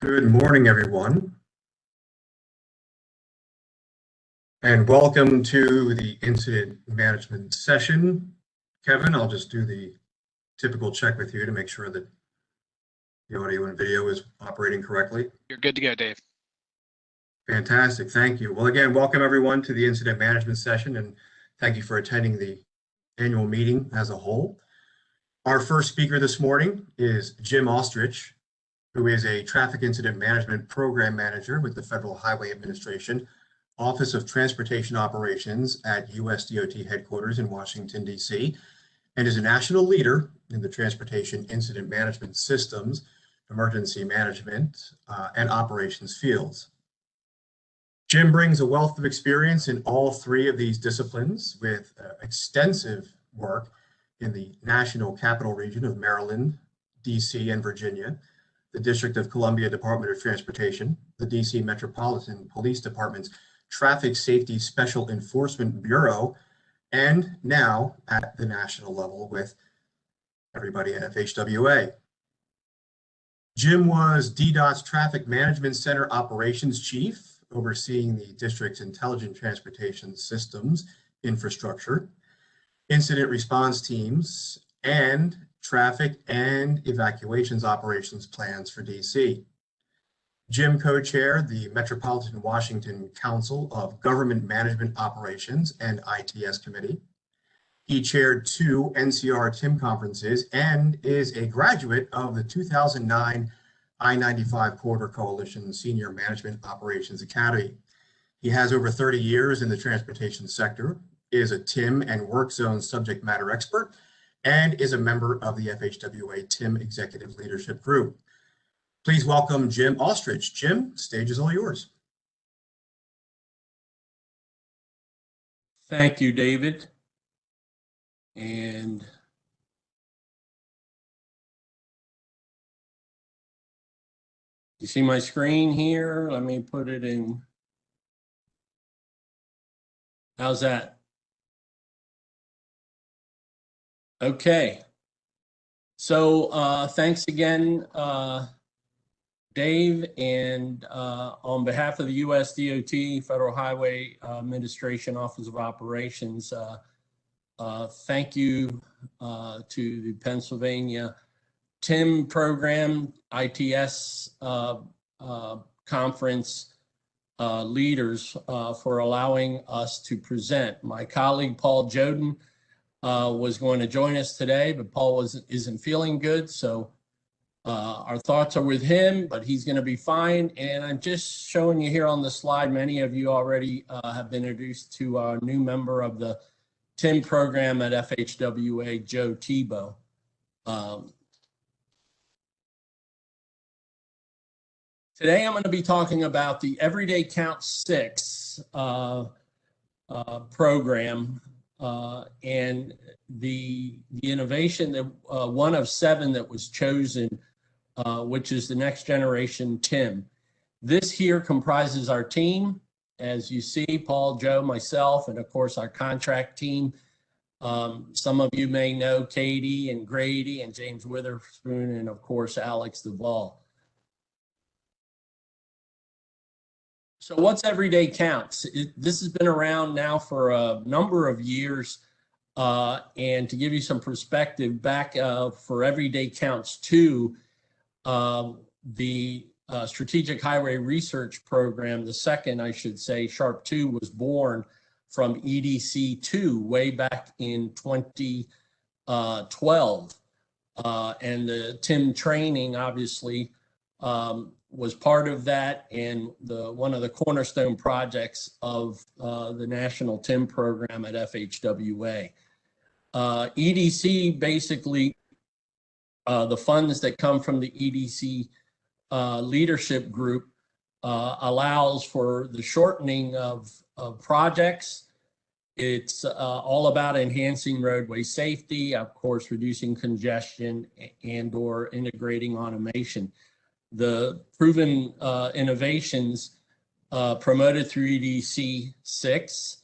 Good morning, everyone, and welcome to the incident management session. Kevin, I'll just do the typical check with you to make sure that the audio and video is operating correctly. You're good to go, Dave. Fantastic, thank you. Well, again, welcome everyone to the incident management session, and thank you for attending the annual meeting as a whole. Our first speaker this morning is Jim Austrich, who is a traffic incident management program manager with the Federal Highway Administration, Office of Transportation Operations at US DOT headquarters in Washington, D.C., and is a national leader in the transportation incident management systems, emergency management, and operations fields. Jim brings a wealth of experience in all three of these disciplines with extensive work in the National Capital Region of Maryland, D.C., and Virginia, the District of Columbia Department of Transportation, the D.C. Metropolitan Police Department's Traffic Safety Special Enforcement Bureau, and now at the national level with everybody at FHWA. Jim was DDOT's Traffic Management Center Operations Chief, overseeing the district's intelligent transportation systems, infrastructure, incident response teams, and traffic and evacuations operations plans for DC. Jim co-chaired the Metropolitan Washington Council of Government Management Operations and ITS Committee. He chaired 2 NCR TIM conferences and is a graduate of the 2009 I-95 Corridor Coalition Senior Management Operations Academy. He has over 30 years in the transportation sector, is a TIM and work zone subject matter expert, and is a member of the FHWA TIM Executive Leadership Group. Please welcome Jim Austrich. Jim, stage is all yours. Thank you, David. And you see my screen here? Let me put it in. How's that? Okay. So thanks again, Dave, and on behalf of the US DOT, Federal Highway Administration Office of Operations, thank you to the Pennsylvania TIM program, ITS conference leaders for allowing us to present. My colleague, Paul Joden, was going to join us today, but Paul isn't feeling good, so our thoughts are with him, but he's going to be fine. And I'm just showing you here on the slide, many of you already have been introduced to our new member of the TIM program at FHWA, Joe Tebow. Today I'm going to be talking about the Everyday Count 6 program and the innovation that one of 7 that was chosen, which is the next generation TIM. This here comprises our team, as you see, Paul, Joe, myself, and of course our contract team. Some of you may know Katie and Grady and James Witherspoon, and of course Alex Duvall. So what's Everyday Counts? This has been around now for a number of years. And to give you some perspective, back for Everyday Counts 2, the Strategic Highway Research Program, the second, I should say, SHARP 2, was born from EDC 2 way back in 2012. And the TIM training, obviously, was part of that, and one of the cornerstone projects of the National TIM program at FHWA. EDC, basically, the funds that come from the EDC leadership group allows for the shortening of projects. It's all about enhancing roadway safety, of course, reducing congestion and/or integrating automation. The proven innovations promoted through EDC 6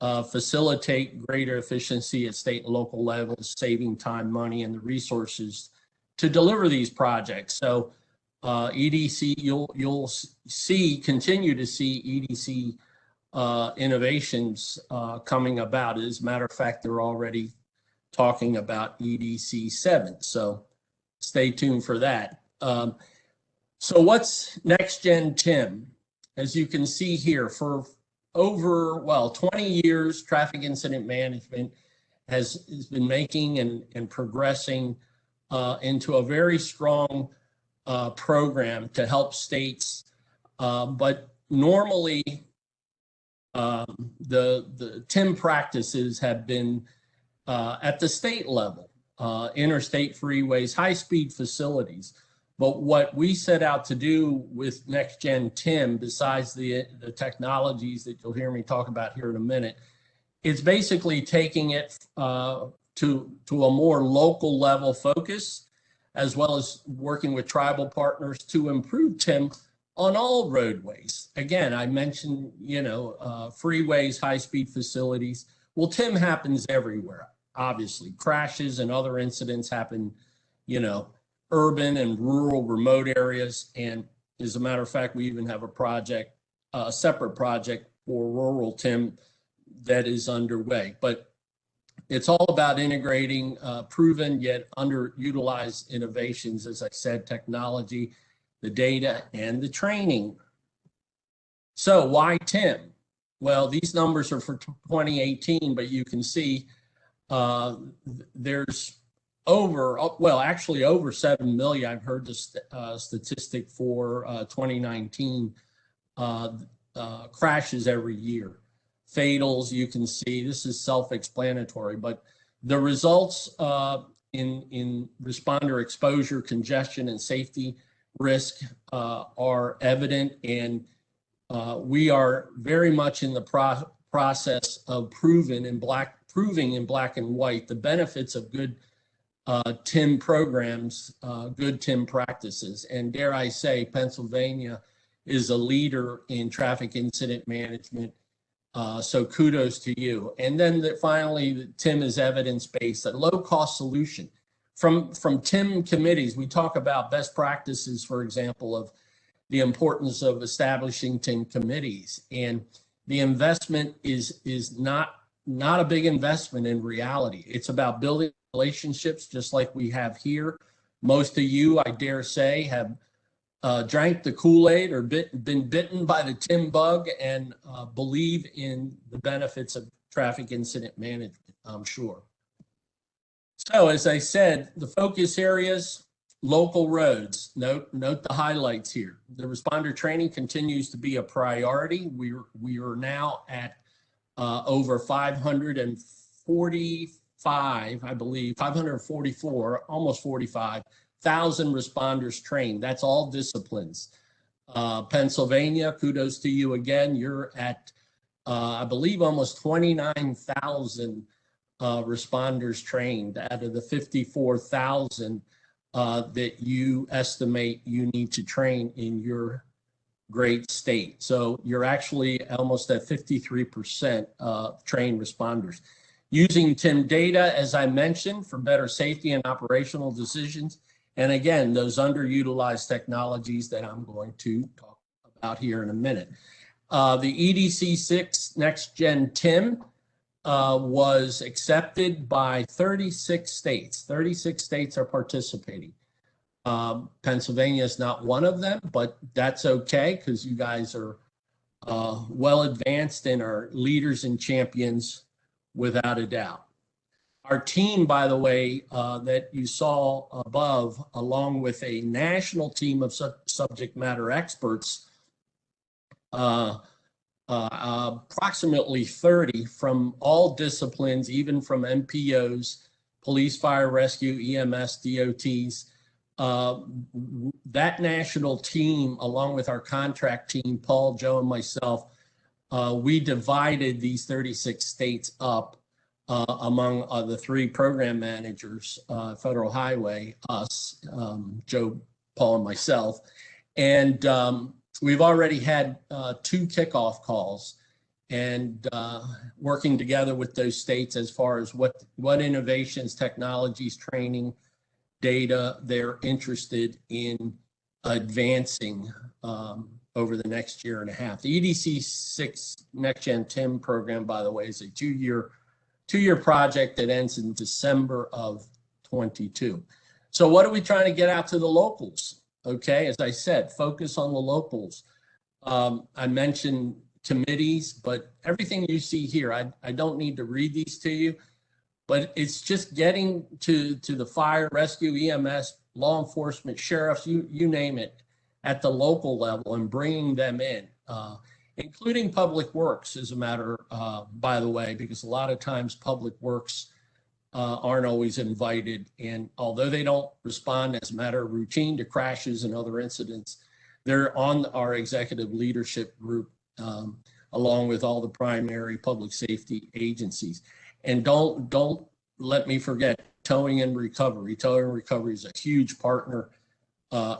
facilitate greater efficiency at state and local levels, saving time, money, and the resources to deliver these projects. So EDC, you'll continue to see EDC innovations coming about. As a matter of fact, they're already talking about EDC 7. So stay tuned for that. So what's Next Gen TIM? As you can see here, for over, 20 years, traffic incident management has been making and progressing into a very strong program to help states. But normally, the TIM practices have been at the state level, interstate freeways, high-speed facilities. But what we set out to do with Next Gen TIM, besides the technologies that you'll hear me talk about here in a minute, is basically taking it to a more local level focus, as well as working with tribal partners to improve TIM on all roadways. Again, I mentioned, freeways, high-speed facilities. Well, TIM happens everywhere, obviously. Crashes and other incidents happen, urban and rural, remote areas. And as a matter of fact, we even have a separate project for rural TIM that is underway. But it's all about integrating proven yet underutilized innovations, as I said, technology, the data, and the training. So why TIM? Well, these numbers are for 2018, but you can see there's over 7 million. I've heard the statistic for 2019 crashes every year. Fatals, you can see, this is self-explanatory, but the results in responder exposure, congestion, and safety risk are evident, and we are very much in the process of proving in black and white the benefits of good TIM programs, good TIM practices. And dare I say, Pennsylvania is a leader in traffic incident management. So kudos to you. And then finally, the TIM is evidence-based, a low-cost solution. From TIM committees, we talk about best practices, for example, of the importance of establishing TIM committees. And the investment is not a big investment in reality. It's about building relationships just like we have here. Most of you, I dare say, have drank the Kool-Aid or been bitten by the TIM bug and believe in the benefits of traffic incident management, I'm sure. So as I said, the focus areas, local roads. Note the highlights here. The responder training continues to be a priority. We are now at over 545, I believe, 544, almost 45,000 responders trained. That's all disciplines. Pennsylvania, kudos to you again. You're at, I believe, almost 29,000 responders trained out of the 54,000 that you estimate you need to train in your great state. So you're actually almost at 53% trained responders. Using TIM data, as I mentioned, for better safety and operational decisions. And again, those underutilized technologies that I'm going to talk about here in a minute. The EDC 6 Next Gen TIM was accepted by 36 states. 36 states are participating. Pennsylvania is not one of them, but that's okay because you guys are well advanced and are leaders and champions without a doubt. Our team, by the way, that you saw above, along with a national team of subject matter experts, approximately 30 from all disciplines, even from MPOs, police, fire, rescue, EMS, DOTs. That national team, along with our contract team, Paul, Joe, and myself, we divided these 36 states up among the three program managers, Federal Highway, us, Joe, Paul, and myself. And we've already had 2 kickoff calls and working together with those states as far as what innovations, technologies, training, data they're interested in advancing over the next year and a half. The EDC 6 Next Gen TIM program, by the way, is a two-year project that ends in December of 22. So what are we trying to get out to the locals? Okay, as I said, focus on the locals. I mentioned committees, but everything you see here, I don't need to read these to you, but it's just getting to the fire, rescue, EMS, law enforcement, sheriffs, you name it, at the local level and bringing them in, including public works, as a matter, by the way, because a lot of times public works aren't always invited. And although they don't respond as a matter of routine to crashes and other incidents, they're on our executive leadership group, along with all the primary public safety agencies. And don't let me forget towing and recovery. Towing and recovery is a huge partner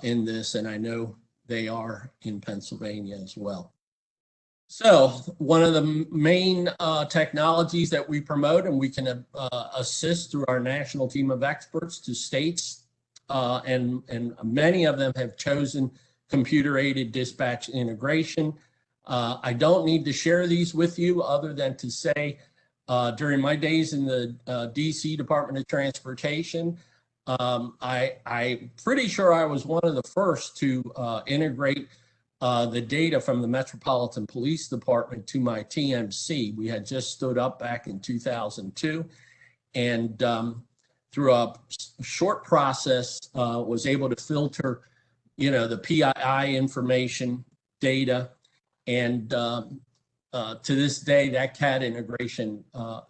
in this, and I know they are in Pennsylvania as well. So one of the main technologies that we promote and we can assist through our national team of experts to states, and many of them have chosen computer-aided dispatch integration. I don't need to share these with you other than to say, during my days in the DC Department of Transportation, I'm pretty sure I was one of the first to integrate the data from the Metropolitan Police Department to my TMC. We had just stood up back in 2002, and through a short process was able to filter, the PII information data, and to this day that CAD integration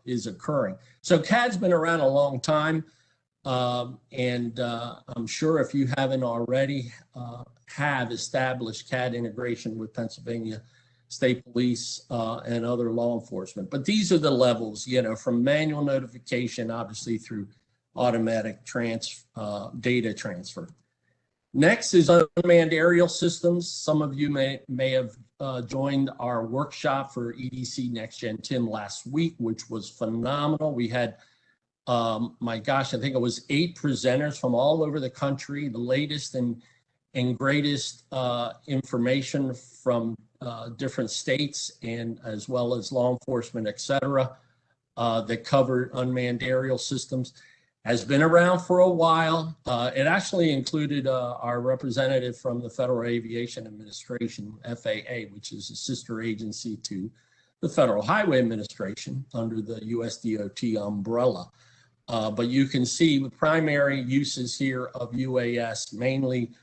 is occurring. So CAD's been around a long time, and I'm sure if you haven't already have established CAD integration with Pennsylvania State Police and other law enforcement. But these are the levels, from manual notification, obviously, through automatic data transfer. Next is unmanned aerial systems. Some of you may have joined our workshop for EDC Next Gen TIM last week, which was phenomenal. We had, my gosh, I think it was 8 presenters from all over the country, the latest and greatest information from different states, and as well as law enforcement, et cetera, that covered unmanned aerial systems. Has been around for a while. It actually included our representative from the Federal Aviation Administration, FAA, which is a sister agency to the Federal Highway Administration under the USDOT umbrella. But you can see the primary uses here of UAS, mainly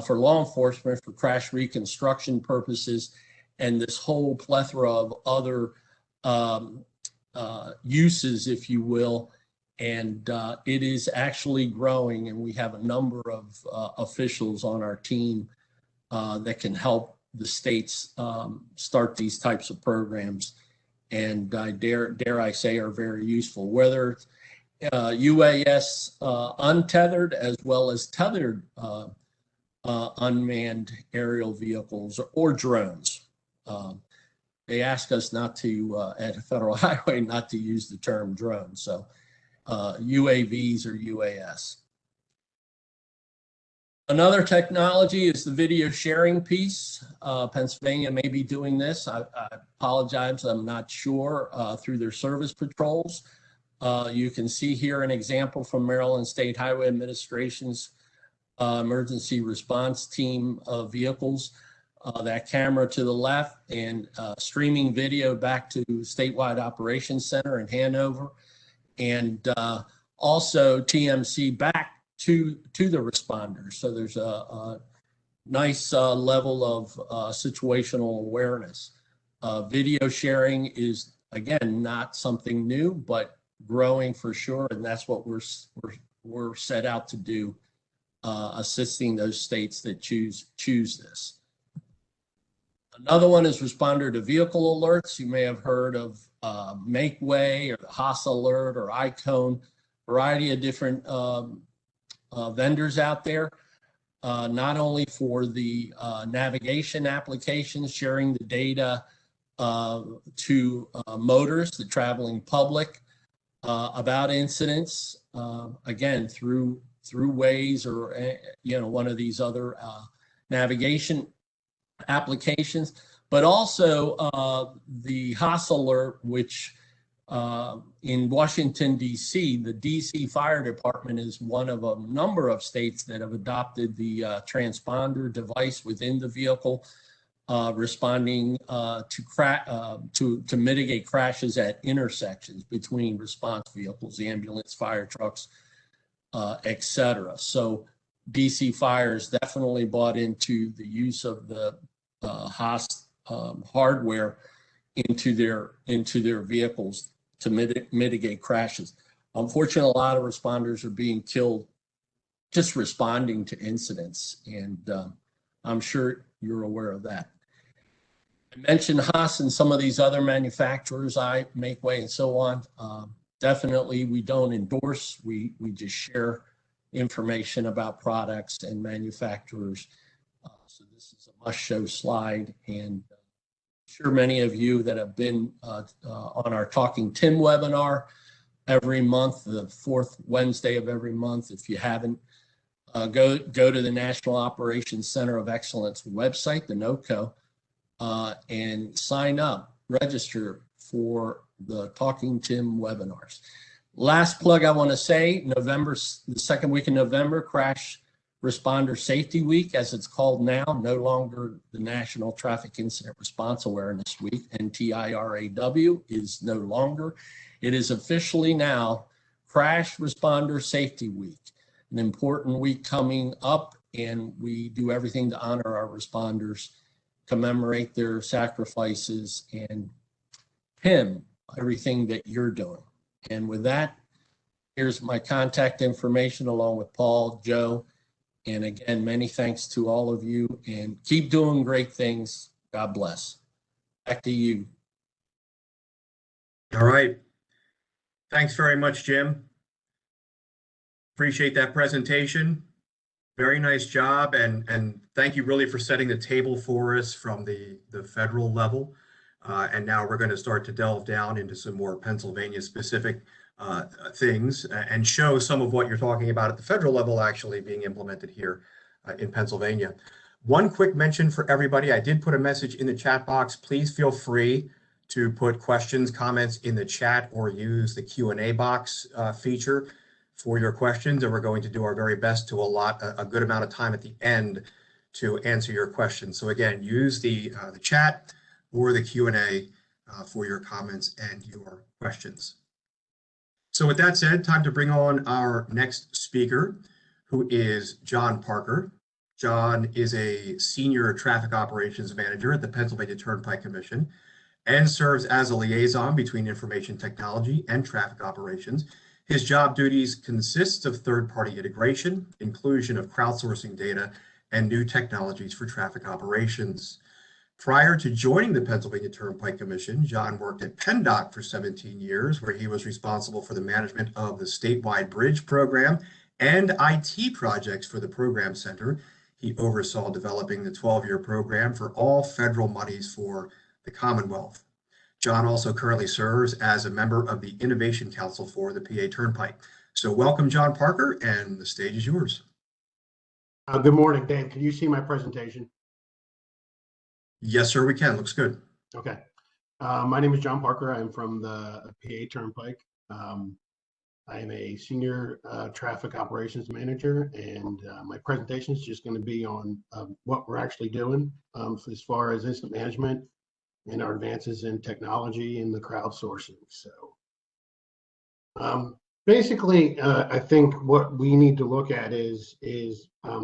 for law enforcement, for crash reconstruction purposes, and this whole plethora of other uses, if you will. And it is actually growing, and we have a number of officials on our team that can help the states start these types of programs, and I dare I say are very useful, whether UAS untethered as well as tethered unmanned aerial vehicles or drones. They ask us not to, at Federal Highway, not to use the term drone. So UAVs or UAS. Another technology is the video sharing piece. Pennsylvania may be doing this. I apologize, I'm not sure, through their service patrols. You can see here an example from Maryland State Highway Administration's emergency response team of vehicles. That camera to the left, and streaming video back to Statewide Operations Center in Hanover, and also TMC back to the responders. So there's a nice level of situational awareness. Video sharing is, again, not something new, but growing for sure, and that's what we're set out to do, assisting those states that choose this. Another one is responder to vehicle alerts. You may have heard of Make Way or the HAAs alert or iCone, variety of different vendors out there, not only for the navigation applications, sharing the data to motorists, the traveling public, about incidents, again, through Waze or one of these other navigation applications, but also the HAAs alert, which in Washington, D.C., the D.C. Fire Department is one of a number of states that have adopted the transponder device within the vehicle, responding to mitigate crashes at intersections between response vehicles, ambulance, fire trucks, etc. So DC Fire has definitely bought into the use of the HAAs hardware into their vehicles to mitigate crashes. Unfortunately, a lot of responders are being killed just responding to incidents, and I'm sure you're aware of that. I mentioned HAAS and some of these other manufacturers, Makeway and so on. Definitely, we don't endorse. We just share information about products and manufacturers. So this is a must-show slide, and I'm sure many of you that have been on our Talking Tim webinar every month, the fourth Wednesday of every month. If you haven't, go to the National Operations Center of Excellence website, the NOCO, and sign up, register for the Talking Tim webinars. Last plug I want to say, the second week in November, Crash Responder Safety Week, as it's called now, no longer the National Traffic Incident Response Awareness Week, NTIRAW is no longer. It is officially now Crash Responder Safety Week, an important week coming up, and we do everything to honor our responders, commemorate their sacrifices, and PIM everything that you're doing. And with that, here's my contact information along with Paul, Joe, and again, many thanks to all of you, and keep doing great things. God bless. Back to you. All right. Thanks very much, Jim. Appreciate that presentation. Very nice job, and thank you really for setting the table for us from the federal level. And now we're going to start to delve down into some more Pennsylvania specific things and show some of what you're talking about at the federal level actually being implemented here in Pennsylvania. One quick mention for everybody, I did put a message in the chat box. Please feel free to put questions, comments in the chat or use the Q&A box feature for your questions. And we're going to do our very best to allot a good amount of time at the end to answer your questions. So again, use the chat or the Q&A for your comments and your questions. So with that said, time to bring on our next speaker, who is John Parker. John is a senior traffic operations manager at the Pennsylvania Turnpike Commission and serves as a liaison between information technology and traffic operations. His job duties consist of third-party integration, inclusion of crowdsourcing data, and new technologies for traffic operations. Prior to joining the Pennsylvania Turnpike Commission, John worked at PennDOT for 17 years, where he was responsible for the management of the statewide bridge program and IT projects for the program center. He oversaw developing the 12-year program for all federal monies for the Commonwealth. John also currently serves as a member of the Innovation Council for the PA Turnpike. So welcome, John Parker, and the stage is yours. Good morning, Dave. Can you see my presentation? Yes, sir, we can. Looks good. Okay. My name is John Parker. I'm from the PA Turnpike. I am a senior traffic operations manager, and my presentation is just going to be on what we're actually doing as far as incident management and our advances in technology and the crowdsourcing. So basically, I think what we need to look at is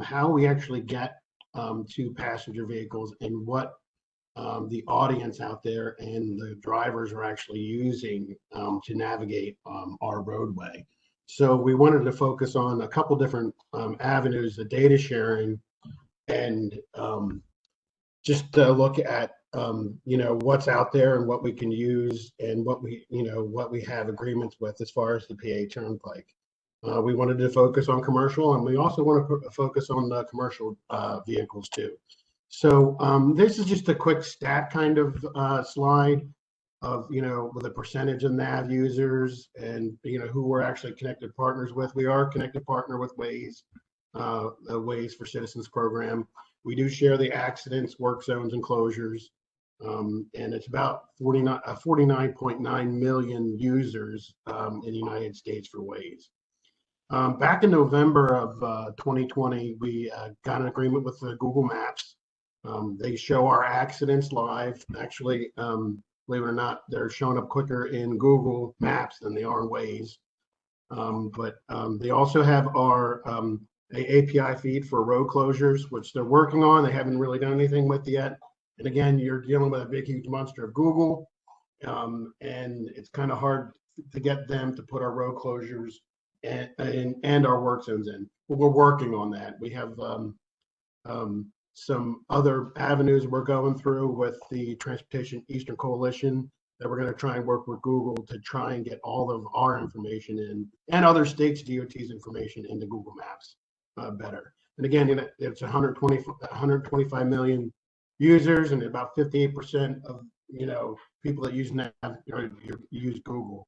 how we actually get to passenger vehicles and what the audience out there and the drivers are actually using to navigate our roadway. So we wanted to focus on a couple different avenues, the data sharing, and just look at what's out there and what we can use and what we have agreements with as far as the PA Turnpike. We wanted to focus on commercial, and we also want to focus on the commercial vehicles too. So this is just a quick stat kind of slide of, with a percentage of nav users and, who we're actually connected partners with. We are a connected partner with Waze, the Waze for Citizens program. We do share the accidents, work zones, and closures. And it's about 49.9 million users in the United States for Waze. Back in November of 2020, we got an agreement with Google Maps. They show our accidents live. Actually, believe it or not, they're showing up quicker in Google Maps than they are in Waze. But they also have our API feed for road closures, which they're working on. They haven't really done anything with yet. And again, you're dealing with a big, huge monster of Google, and it's kind of hard to get them to put our road closures and our work zones in. But we're working on that. We have some other avenues we're going through with the Transportation Eastern Coalition that we're going to try and work with Google to try and get all of our information in and other states' DOT's information into Google Maps better. And again, it's 125 million users, and about 58% of people that use use Google.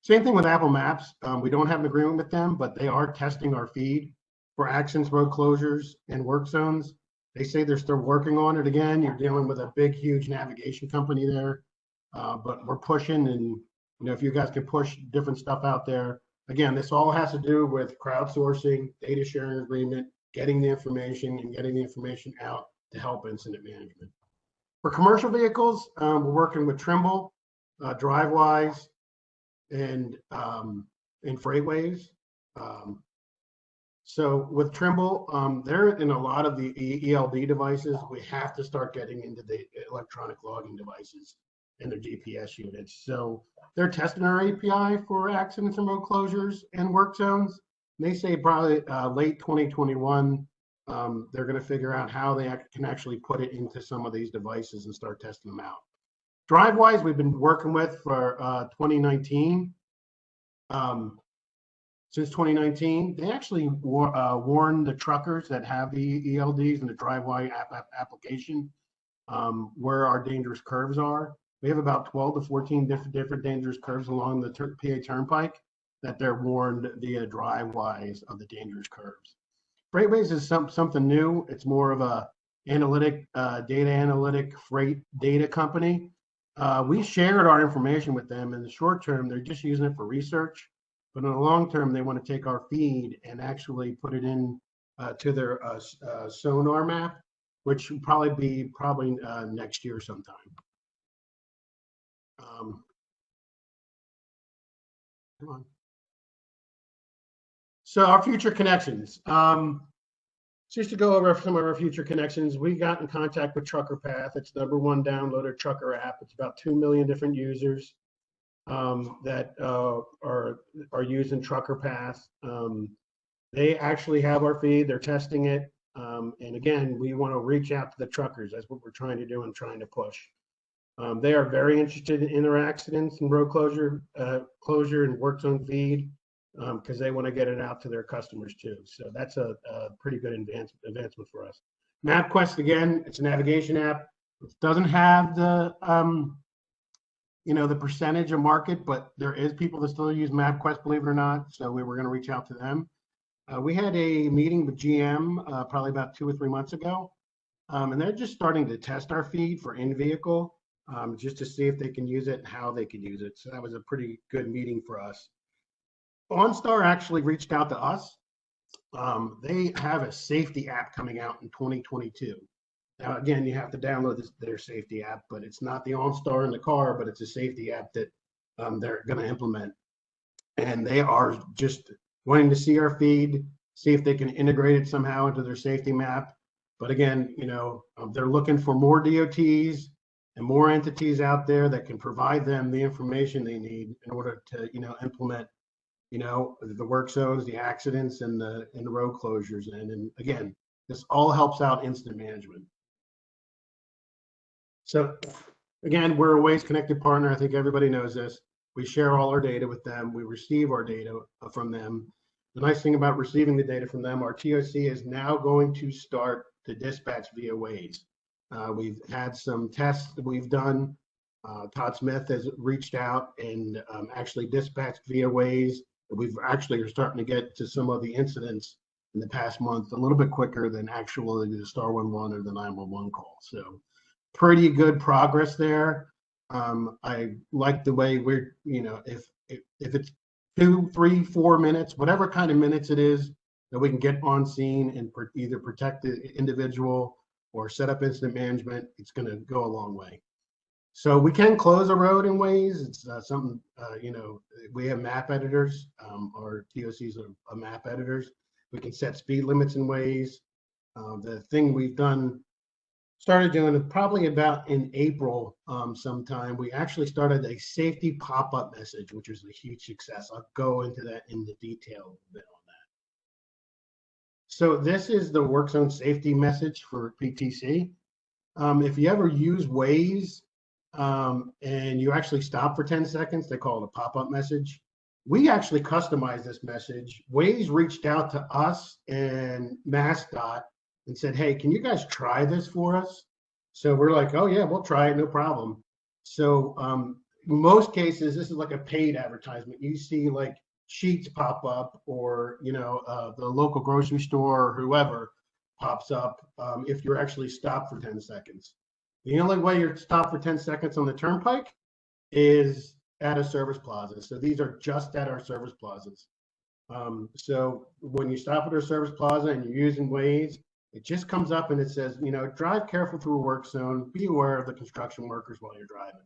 Same thing with Apple Maps. We don't have an agreement with them, but they are testing our feed for accidents, road closures, and work zones. They say they're still working on it. Again, you're dealing with a big, huge navigation company there, but we're pushing, and if you guys can push different stuff out there. Again, this all has to do with crowdsourcing, data sharing agreement, getting the information and getting the information out to help incident management. For commercial vehicles, we're working with Trimble, DriveWise, and FreightWays. So with Trimble, they're in a lot of the ELD devices. We have to start getting into the electronic logging devices and their GPS units. So they're testing our API for accidents and road closures and work zones. They say probably late 2021, they're going to figure out how they can actually put it into some of these devices and start testing them out. DriveWise, we've been working with for 2019. Since 2019, they actually warn the truckers that have the ELDs and the DriveWise application where our dangerous curves are. We have about 12 to 14 different dangerous curves along the PA Turnpike that they're warned via DriveWise of the dangerous curves. FreightWays is something new. It's more of a data analytic freight data company. We shared our information with them. In the short term, they're just using it for research, but in the long term, they want to take our feed and actually put it in to their sonar map, which will probably be next year sometime. Come on. So our future connections. Just to go over some of our future connections, we got in contact with TruckerPath. It's the #1 downloaded trucker app. It's about 2 million different users that are using TruckerPath. They actually have our feed. They're testing it. And again, we want to reach out to the truckers. That's what we're trying to do and trying to push. They are very interested in their accidents and road closure and work zone feed because they want to get it out to their customers too. So that's a pretty good advancement for us. MapQuest, again, it's a navigation app. It doesn't have the the percentage of market, but there is people that still use MapQuest, believe it or not. So we were going to reach out to them. We had a meeting with GM probably about 2 or 3 months ago, and they're just starting to test our feed for in-vehicle just to see if they can use it and how they can use it. So that was a pretty good meeting for us. OnStar actually reached out to us. They have a safety app coming out in 2022. Now, again, you have to download their safety app, but it's not the OnStar in the car, but it's a safety app that they're going to implement. And they are just wanting to see our feed, see if they can integrate it somehow into their safety map. But again, they're looking for more DOTs and more entities out there that can provide them the information they need in order to, implement, the work zones, the accidents, and the road closures. And again, this all helps out incident management. So again, we're a Waze connected partner. I think everybody knows this. We share all our data with them. We receive our data from them. The nice thing about receiving the data from them, our TOC is now going to start to dispatch via Waze. We've had some tests that we've done. Todd Smith has reached out and actually dispatched via Waze. We've actually are starting to get to some of the incidents in the past month, a little bit quicker than actually the star 11 or the 911 call. So pretty good progress there. I like the way we're, if it's 2, 3, 4 minutes, whatever kind of minutes it is, that we can get on scene and either protect the individual or set up incident management, it's going to go a long way. So we can close a road in Waze. It's something, we have map editors. Our TOCs are map editors. We can set speed limits in Waze. The thing we've started doing it probably about in April sometime. We actually started a safety pop-up message, which was a huge success. I'll go into that in the detail a bit on that. So this is the work zone safety message for PTC. If you ever use Waze and you actually stop for 10 seconds, they call it a pop-up message. We actually customized this message. Waze reached out to us and MassDOT and said, hey, can you guys try this for us? So we're like, oh yeah, we'll try it, no problem. So in most cases, this is like a paid advertisement. You see like sheets pop up, or the local grocery store or whoever pops up if you're actually stopped for 10 seconds. The only way you're stopped for 10 seconds on the Turnpike is at a service plaza. So these are just at our service plazas. So when you stop at our service plaza and you're using Waze, it just comes up and it says, drive careful through a work zone, be aware of the construction workers while you're driving.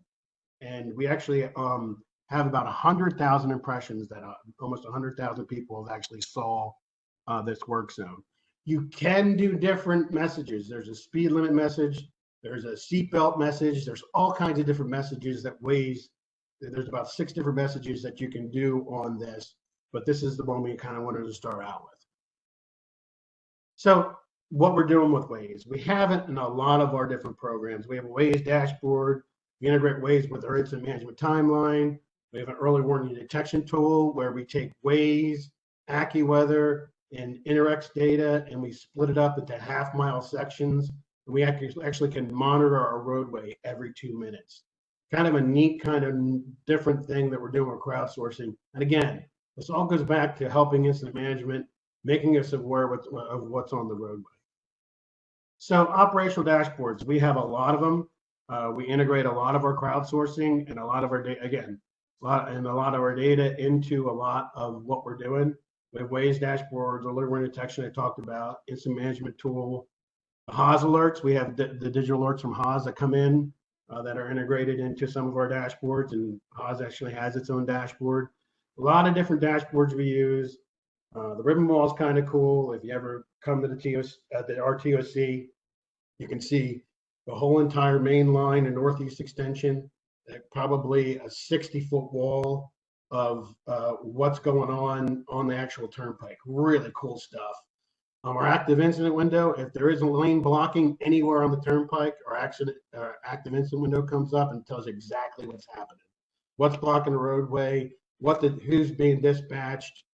And we actually have about 100,000 impressions that almost 100,000 people have actually saw this work zone. You can do different messages. There's a speed limit message. There's a seatbelt message. There's all kinds of different messages that Waze, there's about 6 different messages that you can do on this, but this is the one we kind of wanted to start out with. So what we're doing with Waze, we have it in a lot of our different programs. We have a Waze dashboard. We integrate Waze with our incident management timeline. We have an early warning detection tool where we take Waze, AccuWeather, and Interx data, and we split it up into half-mile sections. And we actually can monitor our roadway every 2 minutes. Kind of a neat, kind of different thing that we're doing with crowdsourcing. And again, this all goes back to helping incident management, making us aware of what's on the roadway. So operational dashboards, we have a lot of them. We integrate a lot of our crowdsourcing and a lot of our data, again, a lot of our data into a lot of what we're doing. We have Waze dashboards, alert warning detection I talked about, incident management tool, HAAs alerts. We have the digital alerts from HAAs that come in that are integrated into some of our dashboards, and HAAs actually has its own dashboard. A lot of different dashboards we use. The ribbon wall is kind of cool. If you ever come to the RTOC, you can see the whole entire main line and northeast extension, probably a 60-foot wall of what's going on the actual Turnpike. Really cool stuff. Our active incident window, if there isn't lane blocking anywhere on the Turnpike, our active incident window comes up and tells exactly what's happening. What's blocking the roadway, who's being dispatched,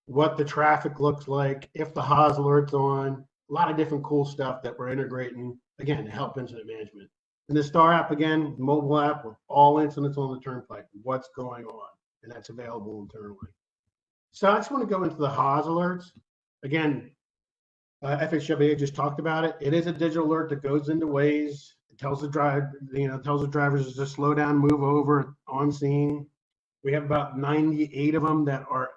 what the traffic looks like, if the HAAs alert's on, a lot of different cool stuff that we're integrating, again, to help incident management. And the Star app, again, mobile app with all incidents on the Turnpike, what's going on, and that's available internally. So I just want to go into the HAAs alerts. Again, FHWA just talked about it. It is a digital alert that goes into Waze. It tells the drivers to slow down, move over on scene. We have about 98 of them that are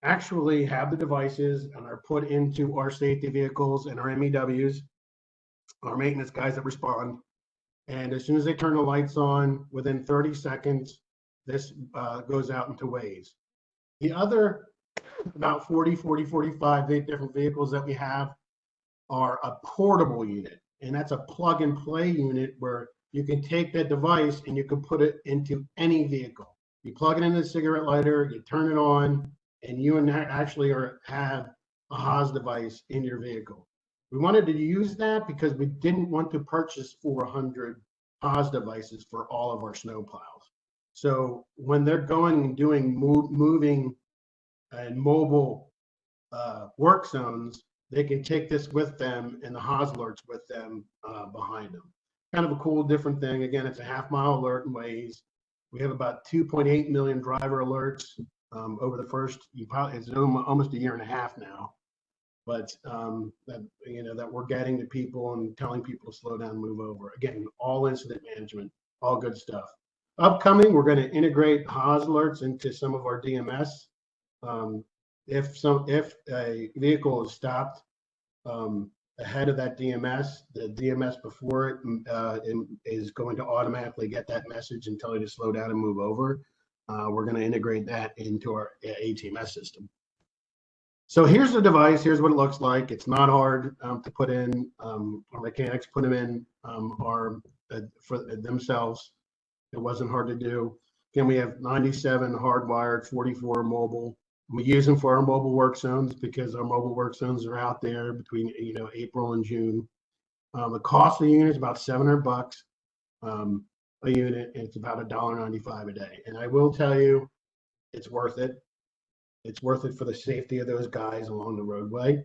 actually have the devices and are put into our safety vehicles and our MEWs, our maintenance guys that respond. And as soon as they turn the lights on, within 30 seconds, this goes out into Waze. The other about 45 different vehicles that we have are a portable unit, and that's a plug and play unit where you can take that device and you can put it into any vehicle. You plug it into the cigarette lighter, you turn it on, and you actually have a HAAs device in your vehicle. We wanted to use that because we didn't want to purchase 400 HAAs devices for all of our snow plows. So when they're going and doing moving and mobile work zones, they can take this with them and the HAAs alerts with them behind them. Kind of a cool, different thing. Again, it's a half-mile alert in Waze. We have about 2.8 million driver alerts over the first, it's almost a year and a half now. but that, that we're getting to people and telling people to slow down, and move over. Again, all incident management, all good stuff. Upcoming, we're going to integrate HAAs alerts into some of our DMS. If a vehicle is stopped ahead of that DMS, the DMS before it is going to automatically get that message and tell you to slow down and move over. We're going to integrate that into our ATMS system. So here's the device. Here's what it looks like. It's not hard to put in. Our mechanics put them in for themselves. It wasn't hard to do. Again, we have 97 hardwired, 44 mobile. We use them for our mobile work zones because our mobile work zones are out there between April and June. The cost of the unit is about $700 a unit, and it's about $1.95 a day. And I will tell you, it's worth it. It's worth it for the safety of those guys along the roadway.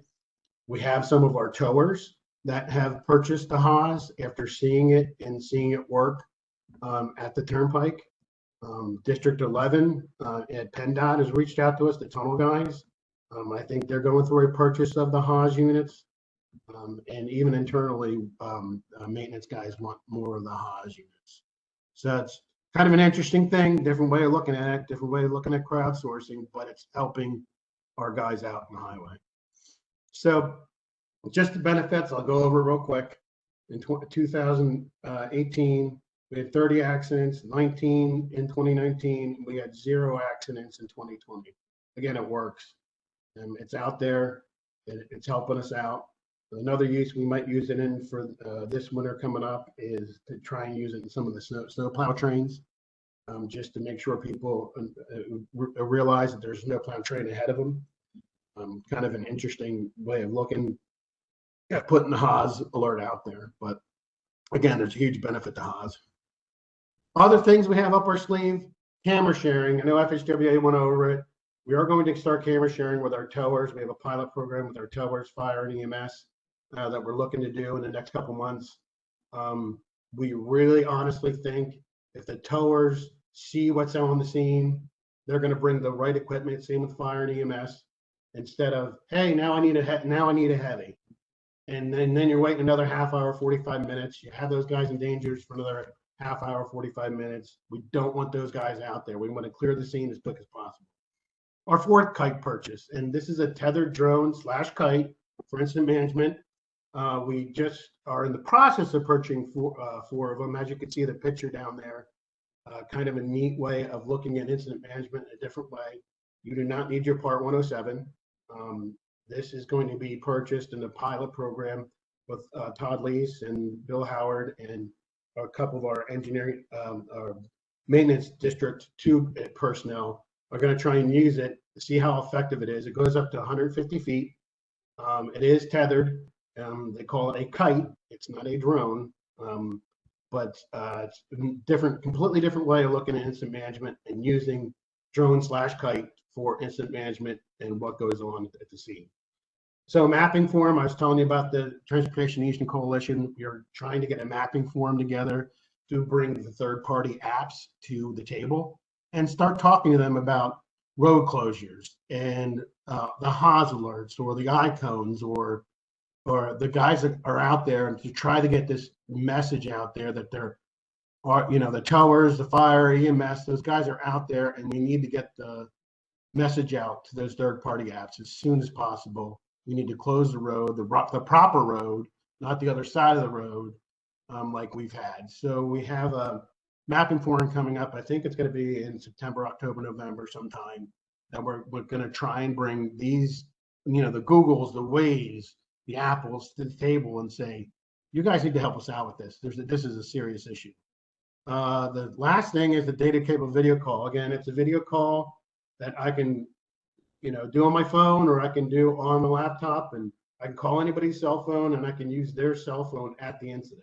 We have some of our towers that have purchased the HAAs after seeing it and seeing it work at the Turnpike. District 11 at PennDOT has reached out to us, the tunnel guys. I think they're going through a purchase of the HAAs units. And even internally, maintenance guys want more of the HAAs units. So it's kind of an interesting thing, different way of looking at it, different way of looking at crowdsourcing, but it's helping our guys out on the highway. So just the benefits, I'll go over real quick. In 2018, we had 30 accidents, 19 in 2019. We had 0 accidents in 2020. Again, it works. It's out there. It's helping us out. Another use we might use it in for this winter coming up is to try and use it in some of the snowplow trains, just to make sure people realize that there's no plow train ahead of them. Kind of an interesting way of looking at putting the HAAs alert out there. But again, there's a huge benefit to HAAs. Other things we have up our sleeve, camera sharing. I know FHWA went over it. We are going to start camera sharing with our towers. We have a pilot program with our towers, fire, and EMS that we're looking to do in the next couple months. We really honestly think if the towers see what's on the scene, they're going to bring the right equipment. Same with fire and EMS. Instead of, hey, now I need a heavy, and then you're waiting another half hour, 45 minutes. You have those guys in danger for another half hour, 45 minutes. We don't want those guys out there. We want to clear the scene as quick as possible. Our fourth kite purchase, and this is a tethered drone / kite for incident management. We just are in the process of purchasing four of them. As you can see the picture down there, kind of a neat way of looking at incident management in a different way. You do not need your Part 107. This is going to be purchased in the pilot program with Todd Leiss and Bill Howard and a couple of our engineering, our maintenance district 2 personnel are going to try and use it to see how effective it is. It goes up to 150 feet. It is tethered. They call it a kite. It's not a drone, but it's a completely different way of looking at incident management and using drone / kite for incident management and what goes on at the scene. So mapping forum, I was telling you about the Transportation Eastern Coalition. We're trying to get a mapping forum together to bring the third-party apps to the table and start talking to them about road closures and the HAAs alerts or the icones or the guys that are out there, and to try to get this message out there that there are, the towers, the fire, EMS, those guys are out there, and we need to get the message out to those third-party apps as soon as possible. We need to close the road, the proper road, not the other side of the road, like we've had. So we have a mapping forum coming up. I think it's going to be in September, October, November sometime. And we're going to try and bring these, the Googles, the Waze, the Apples to the table and say, you guys need to help us out with this. This is a serious issue. The last thing is the data cable video call. Again, it's a video call that I can do on my phone, or I can do on the laptop, and I can call anybody's cell phone and I can use their cell phone at the incident.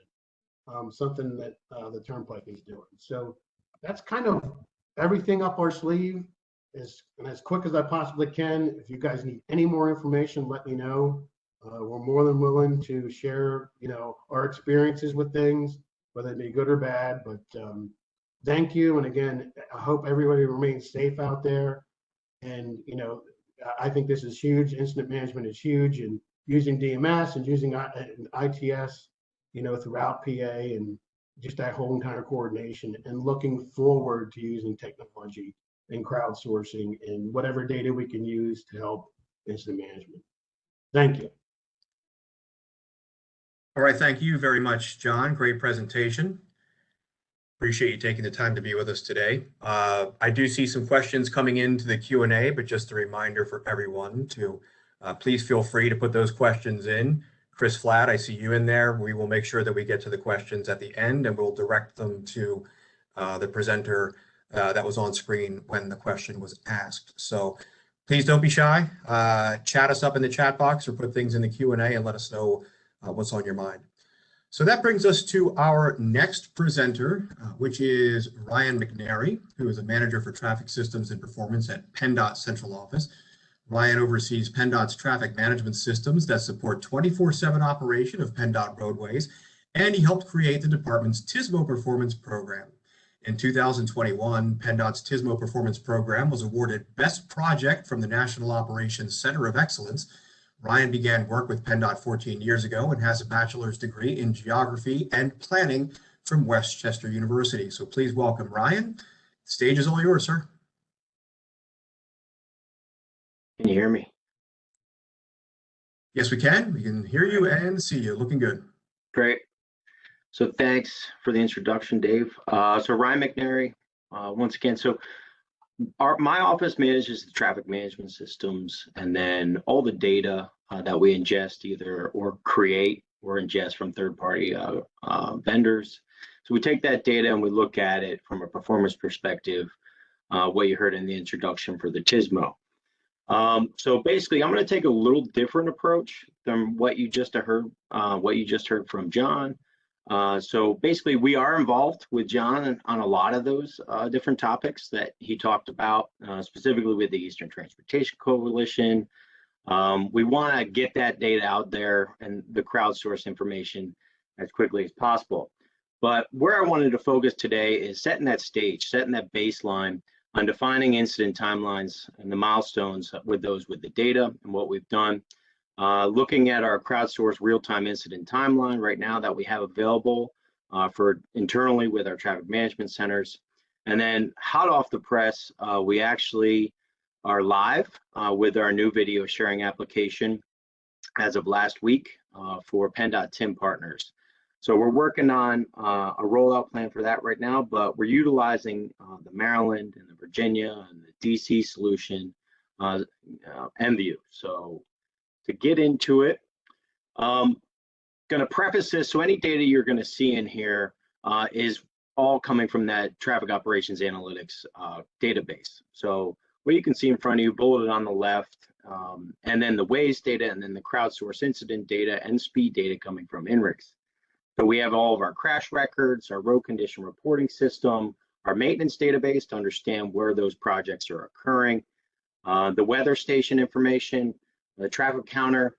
Something that the Turnpike is doing. So that's kind of everything up our sleeve as quick as I possibly can. If you guys need any more information, let me know. We're more than willing to share, our experiences with things, whether it be good or bad, but thank you. And again, I hope everybody remains safe out there. And, I think this is huge. Incident management is huge, and using DMS and using ITS, throughout PA, and just that whole entire coordination, and looking forward to using technology and crowdsourcing and whatever data we can use to help incident management. Thank you. All right, thank you very much, John. Great presentation. Appreciate you taking the time to be with us today. I do see some questions coming into the Q&A, but just a reminder for everyone to please feel free to put those questions in. Chris Flatt, I see you in there. We will make sure that we get to the questions at the end, and we'll direct them to the presenter that was on screen when the question was asked. So please don't be shy. Chat us up in the chat box or put things in the Q&A and let us know what's on your mind. So that brings us to our next presenter, which is Ryan McNary, who is a manager for traffic systems and performance at PennDOT Central Office. Ryan oversees PennDOT's traffic management systems that support 24/7 operation of PennDOT roadways, and he helped create the department's TISMO performance program. In 2021, PennDOT's TISMO performance program was awarded Best Project from the National Operations Center of Excellence. Ryan began work with PennDOT 14 years ago and has a bachelor's degree in geography and planning from Westchester University. So please welcome Ryan. The stage is all yours, sir. Can you hear me? Yes, we can. We can hear you and see you. Looking good. Great. So thanks for the introduction, Dave. So Ryan McNary, once again, so my office manages the traffic management systems, and then all the data that we ingest either or create or ingest from third-party vendors. So we take that data and we look at it from a performance perspective, what you heard in the introduction for the TISMO. So basically, I'm going to take a little different approach than what you just heard from John. So basically, we are involved with John on a lot of those different topics that he talked about, specifically with the Eastern Transportation Coalition. We want to get that data out there and the crowdsource information as quickly as possible. But where I wanted to focus today is setting that stage, setting that baseline on defining incident timelines and the milestones with the data and what we've done. Looking at our crowdsourced real-time incident timeline right now that we have available for internally with our traffic management centers. And then hot off the press, we actually are live with our new video sharing application as of last week for PennDOT TIM partners. So we're working on a rollout plan for that right now, but we're utilizing the Maryland and the Virginia and the DC solution, MView. So to get into it, going to preface this, so any data you're going to see in here is all coming from that traffic operations analytics database. So what you can see in front of you, bulleted on the left, and then the Waze data, and then the crowdsource incident data and speed data coming from INRIX. So we have all of our crash records, our road condition reporting system, our maintenance database to understand where those projects are occurring, the weather station information, the traffic counter,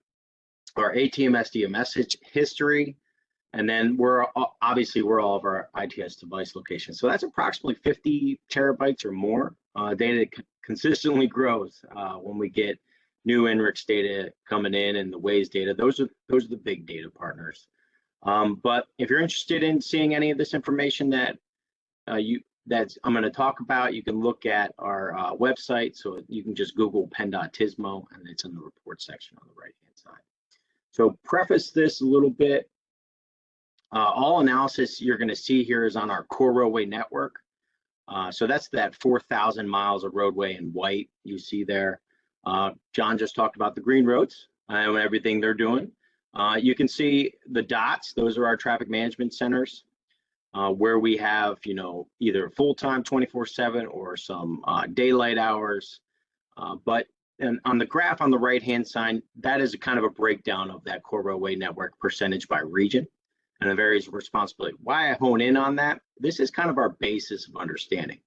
our ATMS DMS history, and then we're all of our ITS device locations. So that's approximately 50 terabytes or more data that consistently grows when we get new INRIX data coming in and the Waze data. Those are the big data partners. But if you're interested in seeing any of this information that I'm going to talk about, you can look at our website. So you can just Google PennDOT TISMO, and it's in the report section on the right-hand side. So preface this a little bit. All analysis you're going to see here is on our core roadway network. So that's that 4,000 miles of roadway in white you see there. John just talked about the green roads and everything they're doing. You can see the dots, those are our traffic management centers, where we have, either full-time 24/7 or some daylight hours. But on the graph on the right-hand side, that is a kind of a breakdown of that core roadway network percentage by region and the various responsibility. Why I hone in on that, this is kind of our basis of understanding.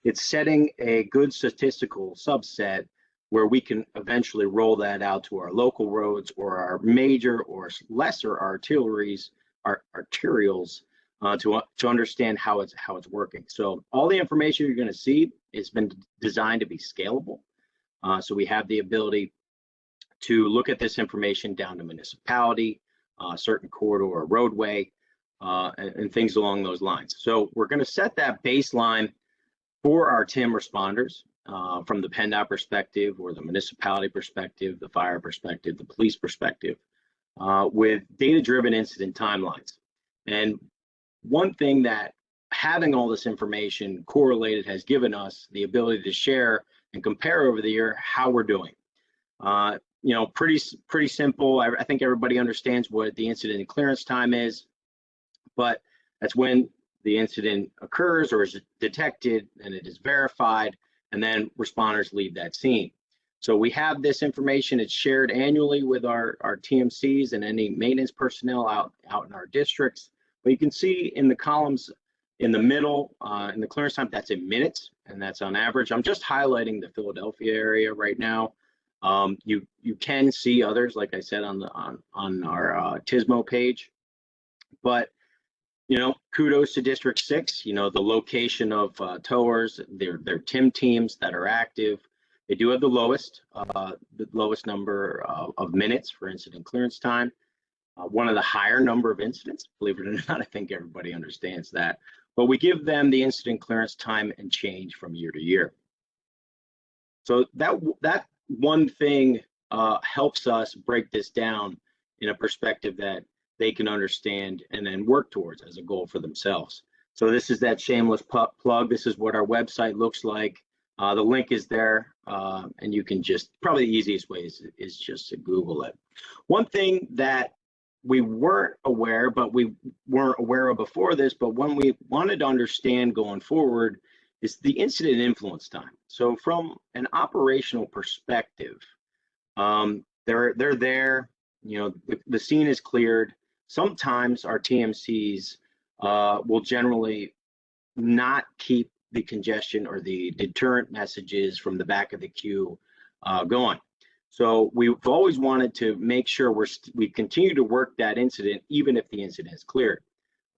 It's setting a good statistical subset where we can eventually roll that out to our local roads or our major or lesser arterials to understand how it's working. So all the information you're going to see has been designed to be scalable. So we have the ability to look at this information down to municipality, certain corridor or roadway, and things along those lines. So we're going to set that baseline for our TIM responders from the PennDOT perspective or the municipality perspective, the fire perspective, the police perspective, with data-driven incident timelines. And one thing that having all this information correlated has given us the ability to share and compare over the year how we're doing. You know, pretty simple. I think everybody understands what the incident and clearance time is, but that's when the incident occurs or is detected and it is verified, and then responders leave that scene. So we have this information. It's shared annually with our TMCs and any maintenance personnel out in our districts. But you can see in the columns in the middle, in the clearance time, that's in minutes, and that's on average. I'm just highlighting the Philadelphia area right now. You can see others, like I said, on our TSMO page. But you know, kudos to District 6. You know, the location of towers, their TIM teams that are active. They do have the lowest number of minutes for incident clearance time. One of the higher number of incidents, believe it or not. I think everybody understands that. But we give them the incident clearance time and change from year to year. So that one thing helps us break this down in a perspective that they can understand and then work towards as a goal for themselves. So this is that shameless plug. This is what our website looks like. The link is there, and you can just, probably the easiest way is just to Google it. One thing that we weren't aware, but we weren't aware of before this, but when we wanted to understand going forward, is the incident influence time. So from an operational perspective, they're there, you know, the scene is cleared. Sometimes our TMCs will generally not keep the congestion or the deterrent messages from the back of the queue going. So we've always wanted to make sure we continue to work that incident even if the incident is cleared.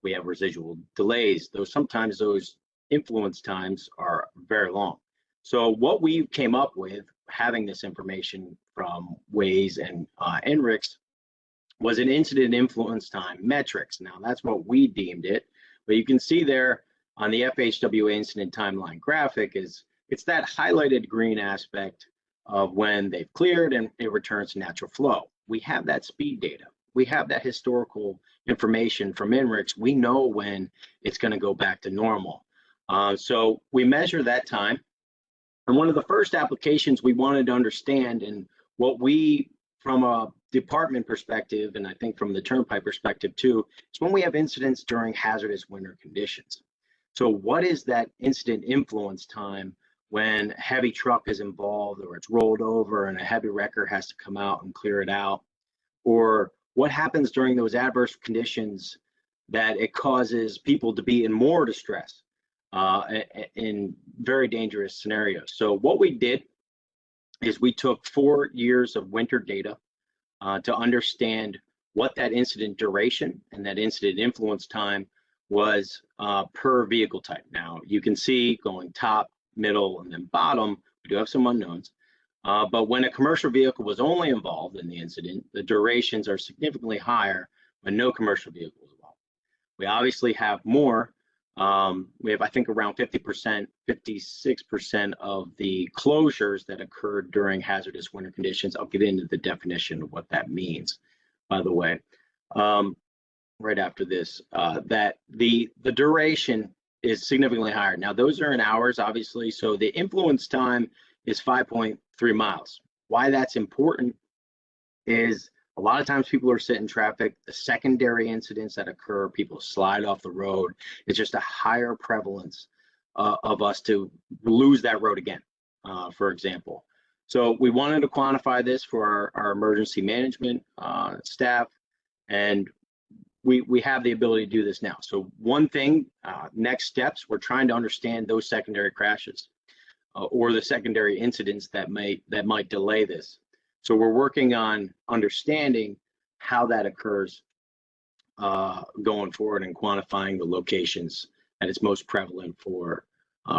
We have residual delays, though sometimes those influence times are very long. So what we came up with, having this information from Waze and NRICS, was an incident influence time metrics. Now that's what we deemed it, but you can see there on the FHWA incident timeline graphic it's that highlighted green aspect of when they've cleared and it returns to natural flow. We have that speed data. We have that historical information from NRICS. We know when it's going to go back to normal. So we measure that time. And one of the first applications we wanted to understand, and what we, from a department perspective, and I think from the Turnpike perspective too, is when we have incidents during hazardous winter conditions. So what is that incident influence time when a heavy truck is involved or it's rolled over and a heavy wrecker has to come out and clear it out? Or what happens during those adverse conditions that it causes people to be in more distress in very dangerous scenarios? So what we did is we took 4 years of winter data to understand what that incident duration and that incident influence time was per vehicle type. Now you can see going top, middle, and then bottom, we do have some unknowns. But when a commercial vehicle was only involved in the incident, the durations are significantly higher when no commercial vehicle was involved. We obviously have more. We have, I think, around 50%, 56% of the closures that occurred during hazardous winter conditions. I'll get into the definition of what that means, by the way, right after this, that the duration is significantly higher. Now, those are in hours, obviously, so the influence time is 5.3 miles. Why that's important is a lot of times people are sitting in traffic, the secondary incidents that occur, people slide off the road. It's just a higher prevalence of us to lose that road again, for example. So we wanted to quantify this for our emergency management staff, and we have the ability to do this now. So one thing, next steps, we're trying to understand those secondary crashes or the secondary incidents that might delay this. So we're working on understanding how that occurs going forward and quantifying the locations that it's most prevalent for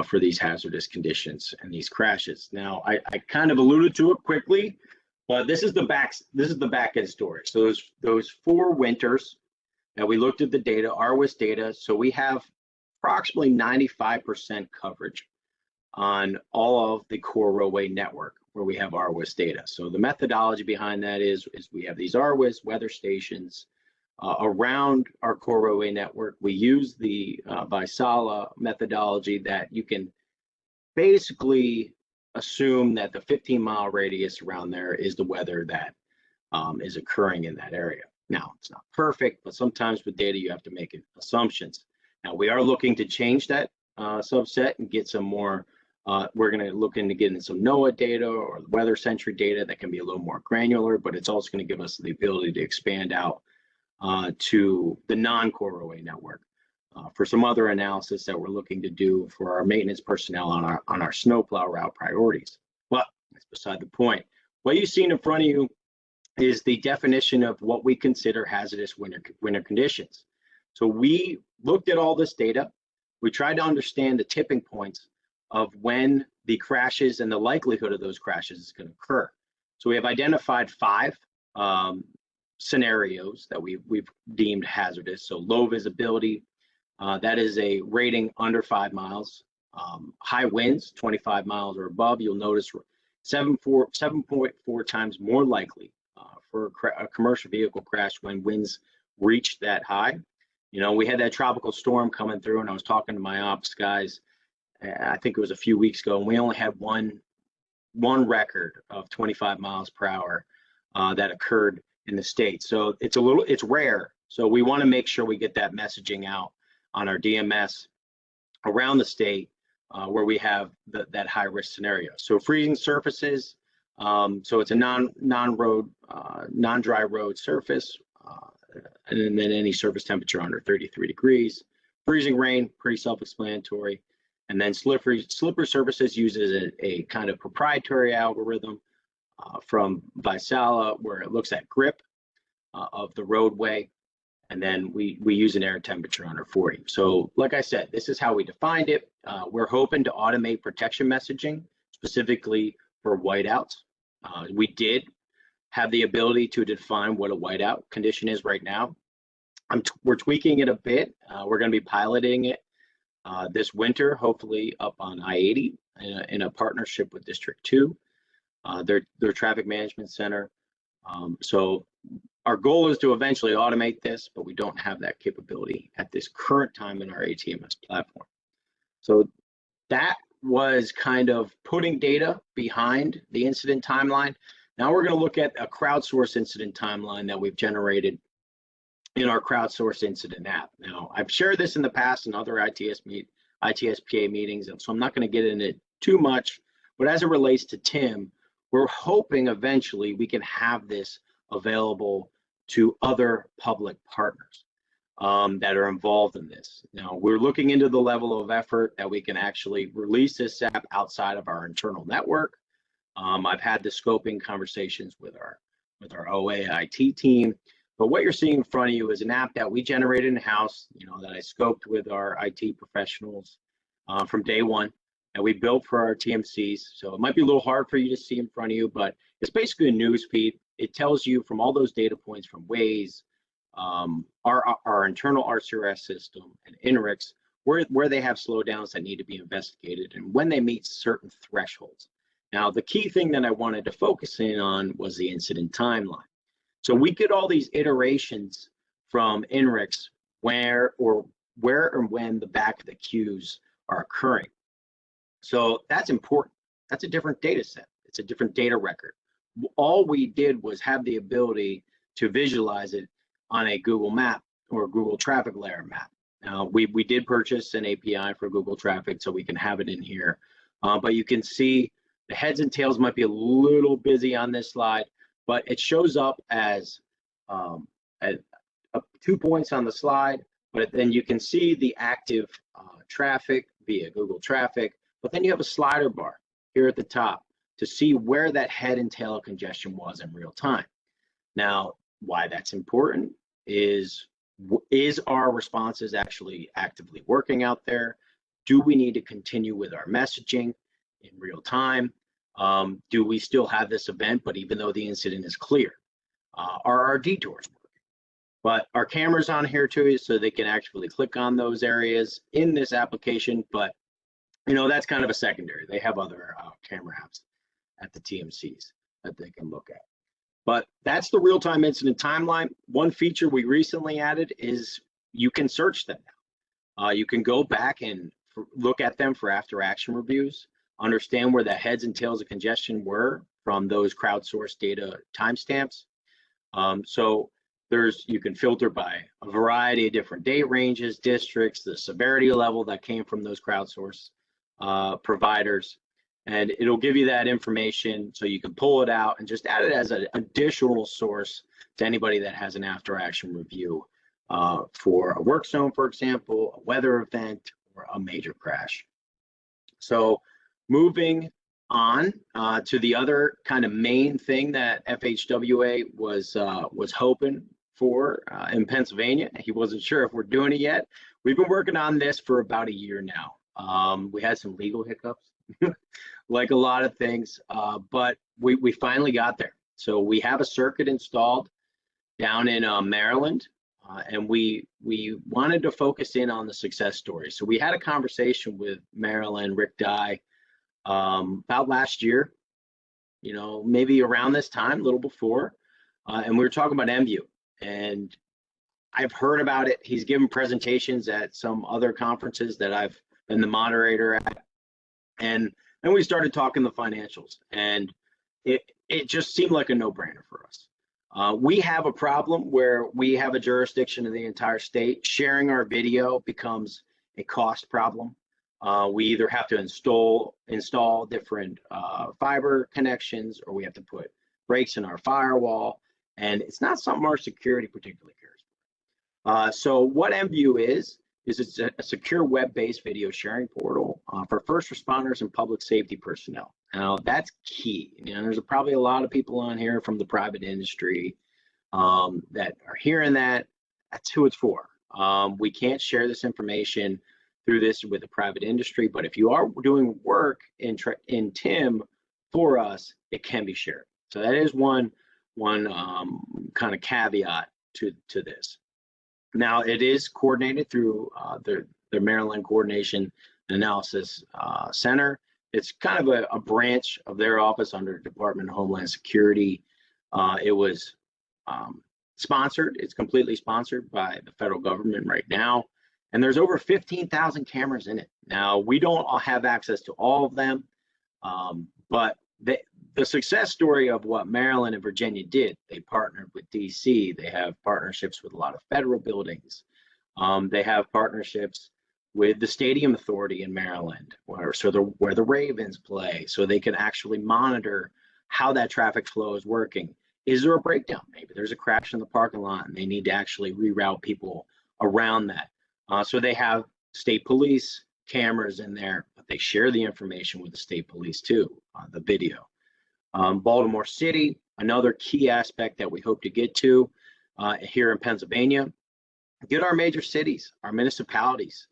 for these hazardous conditions and these crashes. Now, I kind of alluded to it quickly, but this is the back end story. So those 4 winters that we looked at the data, RWIS data, so we have approximately 95% coverage on all of the core roadway network where we have RWIS data. So the methodology behind that is we have these RWIS weather stations around our core roadway network. We use the Vaisala methodology that you can basically assume that the 15-mile radius around there is the weather that is occurring in that area. Now, it's not perfect, but sometimes with data you have to make assumptions. Now, we are looking to change that subset and get some more. We're going to look into getting some NOAA data or weather-centric data that can be a little more granular, but it's also going to give us the ability to expand out to the non-core roadway network for some other analysis that we're looking to do for our maintenance personnel on our snowplow route priorities. But that's beside the point. What you've seen in front of you is the definition of what we consider hazardous winter conditions. So we looked at all this data. We tried to understand the tipping points of when the crashes and the likelihood of those crashes is going to occur. So we have identified 5 scenarios that we've deemed hazardous. So low visibility, that is a rating under 5 miles. High winds, 25 miles or above, you'll notice 7.4 times more likely for a commercial vehicle crash when winds reach that high. You know, we had that tropical storm coming through, and I was talking to my ops guys, I think it was a few weeks ago, and we only had one record of 25 miles per hour that occurred in the state. So it's rare. So we want to make sure we get that messaging out on our DMS around the state where we have that high risk scenario. So freezing surfaces, so it's a non-dry road surface, and then any surface temperature under 33 degrees. Freezing rain, pretty self-explanatory. And then slippery surfaces uses a kind of proprietary algorithm from Vaisala where it looks at grip of the roadway. And then we use an air temperature under 40. So like I said, this is how we defined it. We're hoping to automate protection messaging specifically for whiteouts. We did have the ability to define what a whiteout condition is right now. We're tweaking it a bit. We're going to be piloting it this winter, hopefully up on I-80 in a partnership with District 2, their traffic management center. So our goal is to eventually automate this, but we don't have that capability at this current time in our ATMS platform. So that was kind of putting data behind the incident timeline. Now we're going to look at a crowdsource incident timeline that we've generated in our Crowdsource Incident App. Now, I've shared this in the past in other ITSPA meetings, and so I'm not going to get into it too much, but as it relates to Tim, we're hoping eventually we can have this available to other public partners that are involved in this. Now, we're looking into the level of effort that we can actually release this app outside of our internal network. I've had the scoping conversations with our OA IT team. But what you're seeing in front of you is an app that we generated in-house, you know, that I scoped with our IT professionals from day one, that we built for our TMCs. So it might be a little hard for you to see in front of you, but it's basically a news feed. It tells you from all those data points from Waze, our internal RCRS system, and INRIX, where they have slowdowns that need to be investigated and when they meet certain thresholds. Now, the key thing that I wanted to focus in on was the incident timeline. So we get all these iterations from INRIX where and when the back of the queues are occurring. So that's important. That's a different data set. It's a different data record. All we did was have the ability to visualize it on a Google map or Google traffic layer map. Now, we did purchase an API for Google Traffic so we can have it in here. But you can see the heads and tails might be a little busy on this slide, but it shows up as 2 points on the slide, but then you can see the active traffic via Google Traffic, but then you have a slider bar here at the top to see where that head and tail congestion was in real time. Now, why that's important is our responses actually actively working out there? Do we need to continue with our messaging in real time? Do we still have this event, but even though the incident is clear? Are our detours working? But our cameras on here too, so they can actually click on those areas in this application. But you know, that's kind of a secondary. They have other camera apps at the TMCs that they can look at. But that's the real-time incident timeline. One feature we recently added is you can search them now. You can go back and look at them for after-action reviews, understand where the heads and tails of congestion were from those crowdsourced data timestamps. So you can filter by a variety of different date ranges, districts, the severity level that came from those crowdsourced providers, and it'll give you that information so you can pull it out and just add it as an additional source to anybody that has an after action review for a work zone, for example, a weather event, or a major crash. So moving on to the other kind of main thing that FHWA was hoping for in Pennsylvania. He wasn't sure if we're doing it yet. We've been working on this for about a year now. We had some legal hiccups, like a lot of things, but we finally got there. So we have a circuit installed down in Maryland, and we wanted to focus in on the success story. So we had a conversation with Maryland, Rick Dye, about last year, you know, maybe around this time, a little before, and we were talking about MView. And I've heard about it. He's given presentations at some other conferences that I've been the moderator at. And then we started talking the financials, and it just seemed like a no-brainer for us. We have a problem where we have a jurisdiction in the entire state. Sharing our video becomes a cost problem. We either have to install different fiber connections, or we have to put breaks in our firewall. And it's not something our security particularly cares for. So what MView is it's a secure web-based video sharing portal for first responders and public safety personnel. Now that's key. You know, there's probably a lot of people on here from the private industry that are hearing that. That's who it's for. We can't share this information through this with the private industry, but if you are doing work in TIM for us, it can be shared. So that is one kind of caveat to this. Now it is coordinated through the Maryland Coordination Analysis Center. It's kind of a branch of their office under Department of Homeland Security. It was sponsored. It's completely sponsored by the federal government right now. And there's over 15,000 cameras in it. Now, we don't have access to all of them, but the success story of what Maryland and Virginia did, they partnered with DC. They have partnerships with a lot of federal buildings. They have partnerships with the Stadium Authority in Maryland, where the Ravens play, so they can actually monitor how that traffic flow is working. Is there a breakdown? Maybe there's a crash in the parking lot and they need to actually reroute people around that. So they have state police cameras in there, but they share the information with the state police too, the video. Baltimore City, another key aspect that we hope to get to here in Pennsylvania, get our major cities, our municipalities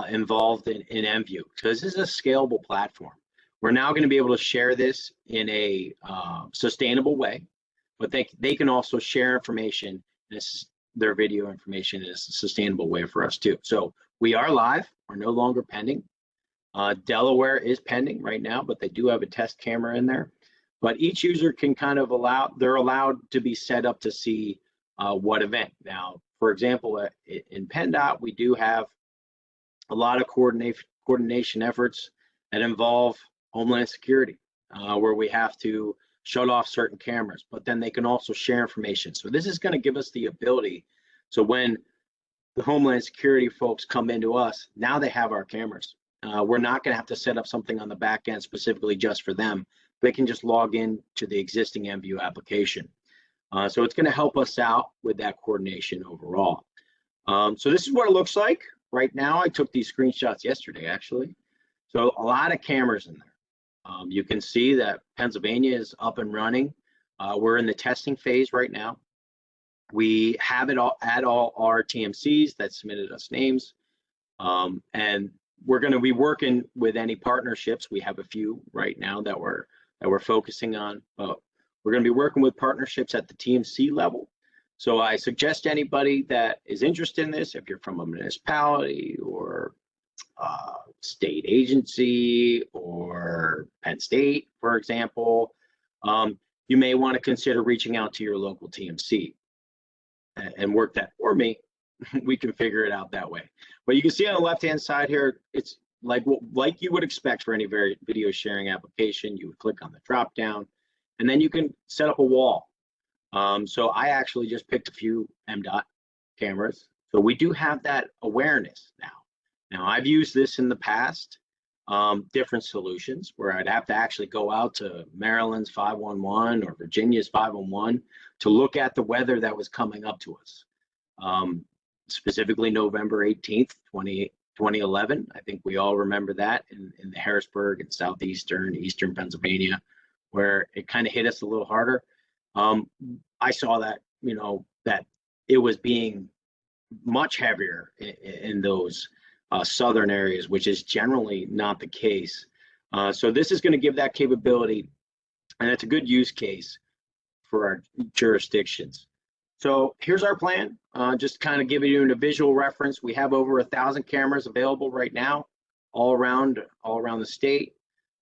involved in MView, because this is a scalable platform. We're now going to be able to share this in a sustainable way, but they can also share information, their video information in a sustainable way for us too. So we are live, we're no longer pending. Delaware is pending right now, but they do have a test camera in there. But each user can kind of they're allowed to be set up to see what event. Now, for example, in PennDOT, we do have a lot of coordination efforts that involve Homeland Security, where we have to shut off certain cameras, but then they can also share information. So this is going to give us the ability, so when the Homeland Security folks come into us, now they have our cameras. We're not going to have to set up something on the back end specifically just for them. They can just log in to the existing MView application. So it's going to help us out with that coordination overall. So this is what it looks like right now. I took these screenshots yesterday, actually. So a lot of cameras in there. You can see that Pennsylvania is up and running. We're in the testing phase right now. We have it all at all our TMCs that submitted us names. And we're going to be working with any partnerships. We have a few right now that we're focusing on, but we're going to be working with partnerships at the TMC level. So I suggest anybody that is interested in this, if you're from a municipality or state agency or Penn State, for example, you may want to consider reaching out to your local TMC and work that for me. We can figure it out that way. But you can see on the left-hand side here, it's like you would expect for any video sharing application. You would click on the drop down, and then you can set up a wall. So I actually just picked a few MDOT cameras. So we do have that awareness now. Now I've used this in the past, different solutions where I'd have to actually go out to Maryland's 511 or Virginia's 511 to look at the weather that was coming up to us. Specifically November 18th, 2011. I think we all remember that in the Harrisburg and southeastern, eastern Pennsylvania, where it kind of hit us a little harder. I saw that, that it was being much heavier in those southern areas, which is generally not the case. So this is going to give that capability, and it's a good use case for our jurisdictions. So here's our plan, just kind of giving you a visual reference. We have over 1,000 cameras available right now, all around the state.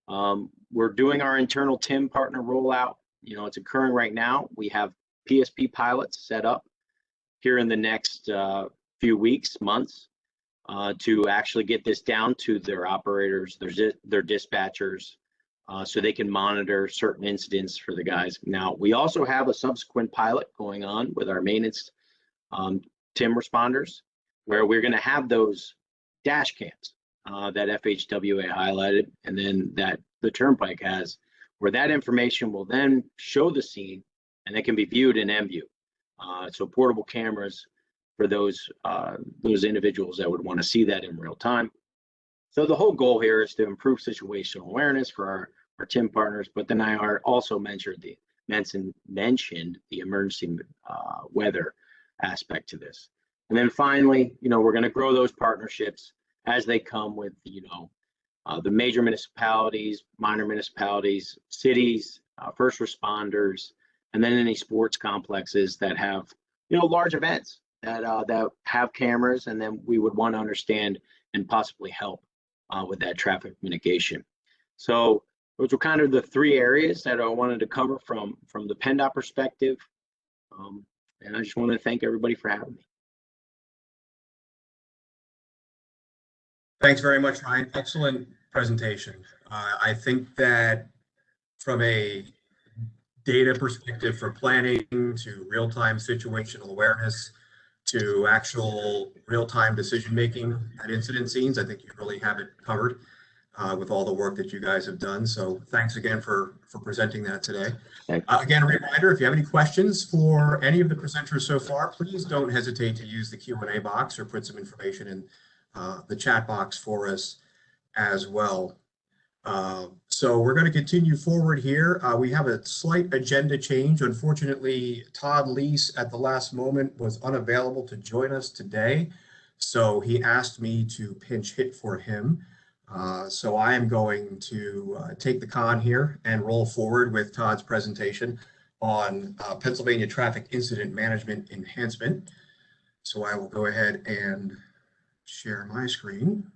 We're doing our internal TIM partner rollout. It's occurring right now. We have PSP pilots set up here in the next few weeks, months, to actually get this down to their operators, their dispatchers, so they can monitor certain incidents for the guys. Now, we also have a subsequent pilot going on with our maintenance TIM responders, where we're going to have those dash cams that FHWA highlighted, and then that the Turnpike has, where that information will then show the scene and it can be viewed in MView. So portable cameras for those individuals that would want to see that in real time. So the whole goal here is to improve situational awareness for our TIM partners, but then I also mentioned the emergency weather aspect to this. And then finally, we're going to grow those partnerships as they come with, the major municipalities, minor municipalities, cities, first responders, and then any sports complexes that have, large events that have cameras, and then we would want to understand and possibly help with that traffic mitigation. So those were kind of the three areas that I wanted to cover from the PennDOT perspective. And I just want to thank everybody for having me. Thanks very much, Ryan. Excellent presentation. I think that from a data perspective for planning to real-time situational awareness to actual real-time decision-making at incident scenes, I think you really have it covered with all the work that you guys have done. So thanks again for presenting that today. Again, a reminder, if you have any questions for any of the presenters so far, please don't hesitate to use the Q&A box or put some information in the chat box for us as well. So we're going to continue forward here. We have a slight agenda change. Unfortunately, Todd Leiss at the last moment was unavailable to join us today. So he asked me to pinch hit for him. So I am going to take the con here and roll forward with Todd's presentation on Pennsylvania Traffic Incident Management Enhancement. So I will go ahead and share my screen.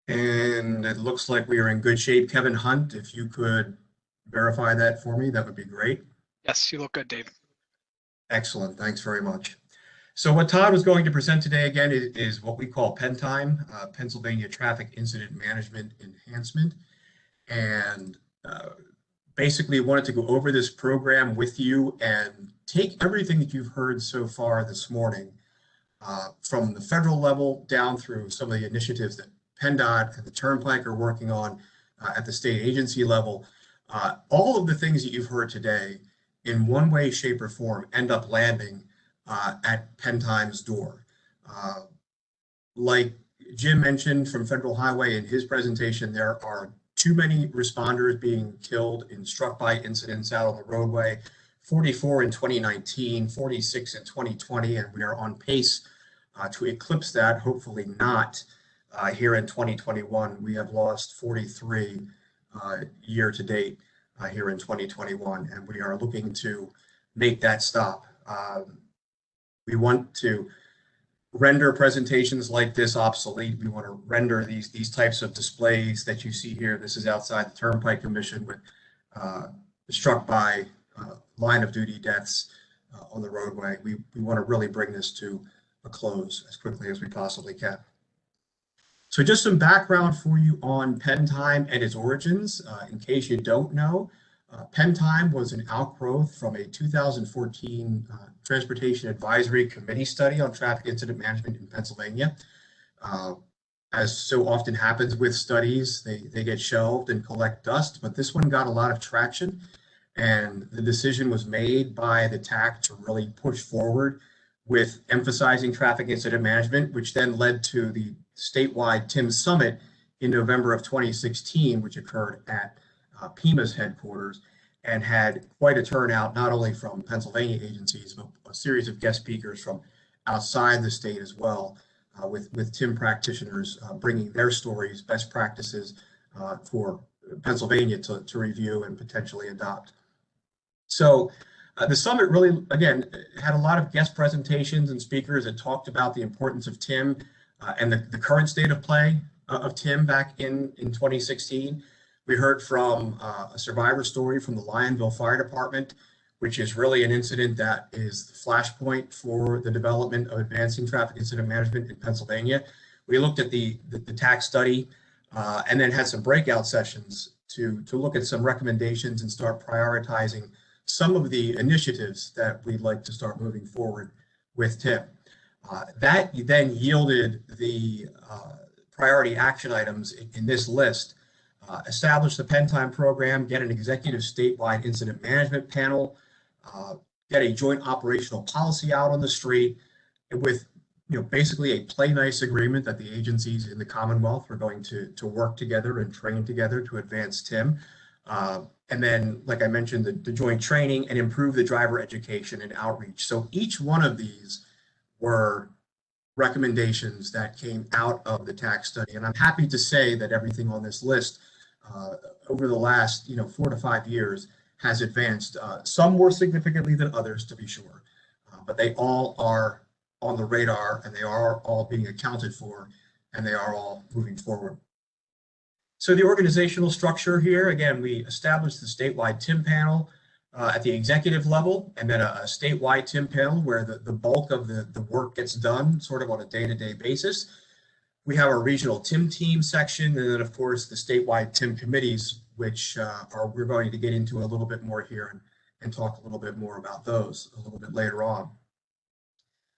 And it looks like we are in good shape. Kevin Hunt, if you could verify that for me, that would be great. Yes, you look good, Dave. Excellent. Thanks very much. So what Todd was going to present today again is what we call PennTime, Pennsylvania Traffic Incident Management Enhancement. And basically wanted to go over this program with you and take everything that you've heard so far this morning from the federal level down through some of the initiatives that PennDOT and the Turnpike are working on at the state agency level. All of the things that you've heard today in one way, shape, or form end up landing at PennTime's door. Like Jim mentioned from Federal Highway in his presentation, there are too many responders being killed in struck-by incidents out on the roadway, 44 in 2019, 46 in 2020, and we are on pace to eclipse that, hopefully not. Here in 2021, we have lost 43 year to date here in 2021, and we are looking to make that stop. We want to render presentations like this obsolete. We want to render these types of displays that you see here. This is outside the Turnpike Commission with struck by line of duty deaths on the roadway. We want to really bring this to a close as quickly as we possibly can. So just some background for you on pen time and its origins. In case you don't know, pen time was an outgrowth from a 2014 Transportation Advisory Committee study on traffic incident management in Pennsylvania. As so often happens with studies, they get shelved and collect dust, but this one got a lot of traction, and the decision was made by the TAC to really push forward with emphasizing traffic incident management, which then led to the statewide TIM Summit in November of 2016, which occurred at PIMA's headquarters and had quite a turnout, not only from Pennsylvania agencies, but a series of guest speakers from outside the state as well, with TIM practitioners bringing their stories, best practices for Pennsylvania to review and potentially adopt. So the summit really, again, had a lot of guest presentations and speakers that talked about the importance of TIM and the current state of play of TIM back in 2016. We heard from a survivor story from the Lionville Fire Department, which is really an incident that is the flashpoint for the development of advancing traffic incident management in Pennsylvania. We looked at the TAC study and then had some breakout sessions to look at some recommendations and start prioritizing some of the initiatives that we'd like to start moving forward with TIM. That then yielded the priority action items in this list. Establish the pen time program, get an executive statewide incident management panel, get a joint operational policy out on the street with basically a play nice agreement that the agencies in the Commonwealth are going to work together and train together to advance TIM. And then, like I mentioned, the joint training and improve the driver education and outreach. So each one of these were recommendations that came out of the TAC study. And I'm happy to say that everything on this list over the last 4 to 5 years has advanced, some more significantly than others, to be sure, but they all are on the radar and they are all being accounted for and they are all moving forward. So the organizational structure here, again, we established the statewide TIM panel at the executive level, and then a statewide TIM panel where the bulk of the work gets done sort of on a day-to-day basis. We have our regional TIM team section, and then of course the statewide TIM committees, which we're going to get into a little bit more here and talk a little bit more about those a little bit later on.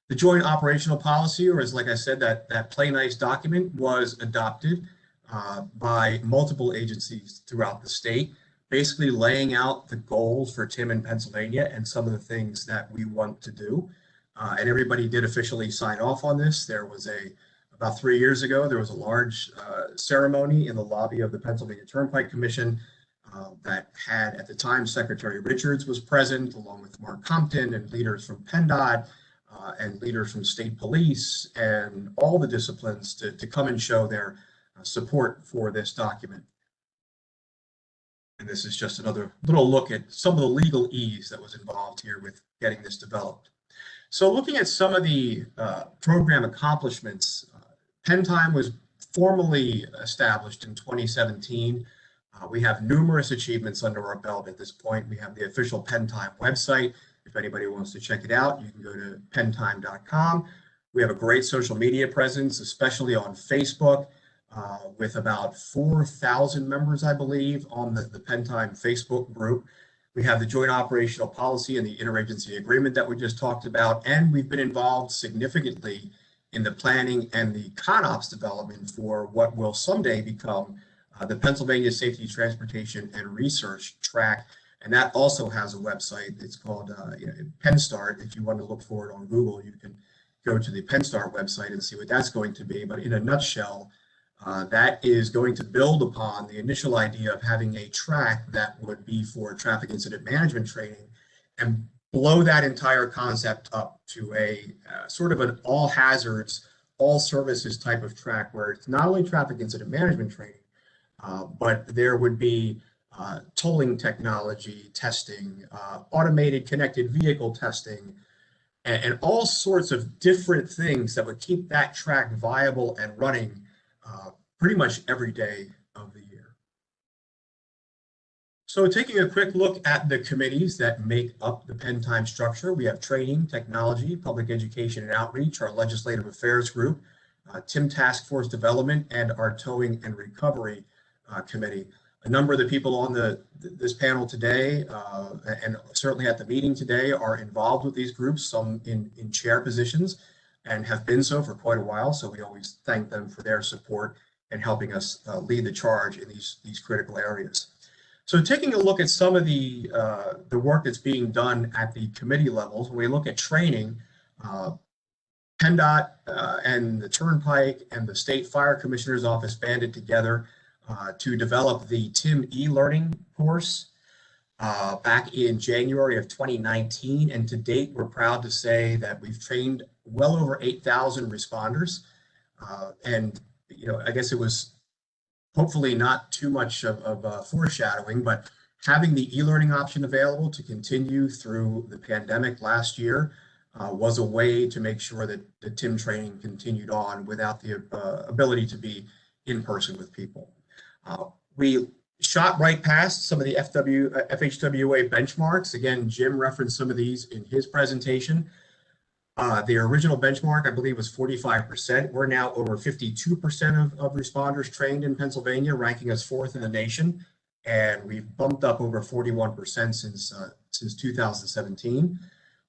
The joint operational policy, or as like I said, that play nice document was adopted by multiple agencies throughout the state, basically laying out the goals for TIM in Pennsylvania and some of the things that we want to do. And everybody did officially sign off on this. There was about 3 years ago, there was a large ceremony in the lobby of the Pennsylvania Turnpike Commission that had, at the time, Secretary Richards was present, along with Mark Compton and leaders from PennDOT and leaders from state police and all the disciplines to come and show their support for this document. And this is just another little look at some of the legal ease that was involved here with getting this developed. So looking at some of the program accomplishments, Pen Time was formally established in 2017. We have numerous achievements under our belt at this point. We have the official Pen Time website. If anybody wants to check it out, you can go to pentime.com. We have a great social media presence, especially on Facebook, with about 4,000 members, I believe, on the Pen Time Facebook group. We have the joint operational policy and the interagency agreement that we just talked about, and we've been involved significantly in the planning and the CONOPS development for what will someday become the Pennsylvania Safety, Transportation, and Research track. And that also has a website. It's called PennStart. If you want to look for it on Google, you can go to the PennStart website and see what that's going to be. But in a nutshell, that is going to build upon the initial idea of having a track that would be for traffic incident management training and blow that entire concept up to a sort of an all hazards, all services type of track where it's not only traffic incident management training, but there would be tolling technology testing, automated connected vehicle testing, and all sorts of different things that would keep that track viable and running pretty much every day of the year. So taking a quick look at the committees that make up the Penn Time structure, we have training, technology, public education and outreach, our legislative affairs group, TIM Task Force Development, and our towing and recovery committee. A number of the people on this panel today, and certainly at the meeting today, are involved with these groups, some in chair positions, and have been so for quite a while. So we always thank them for their support and helping us lead the charge in these critical areas. So taking a look at some of the work that's being done at the committee levels, when we look at training, PennDOT and the Turnpike and the State Fire Commissioner's Office banded together to develop the TIM e-learning course back in January of 2019. And to date, we're proud to say that we've trained well over 8,000 responders. And, you know, I guess it was hopefully not too much of foreshadowing, but having the e-learning option available to continue through the pandemic last year was a way to make sure that the TIM training continued on without the ability to be in person with people. We shot right past some of the FHWA benchmarks. Again, Jim referenced some of these in his presentation. The original benchmark, I believe, was 45%. We're now over 52% of responders trained in Pennsylvania, ranking us 4th in the nation. And we've bumped up over 41% since 2017.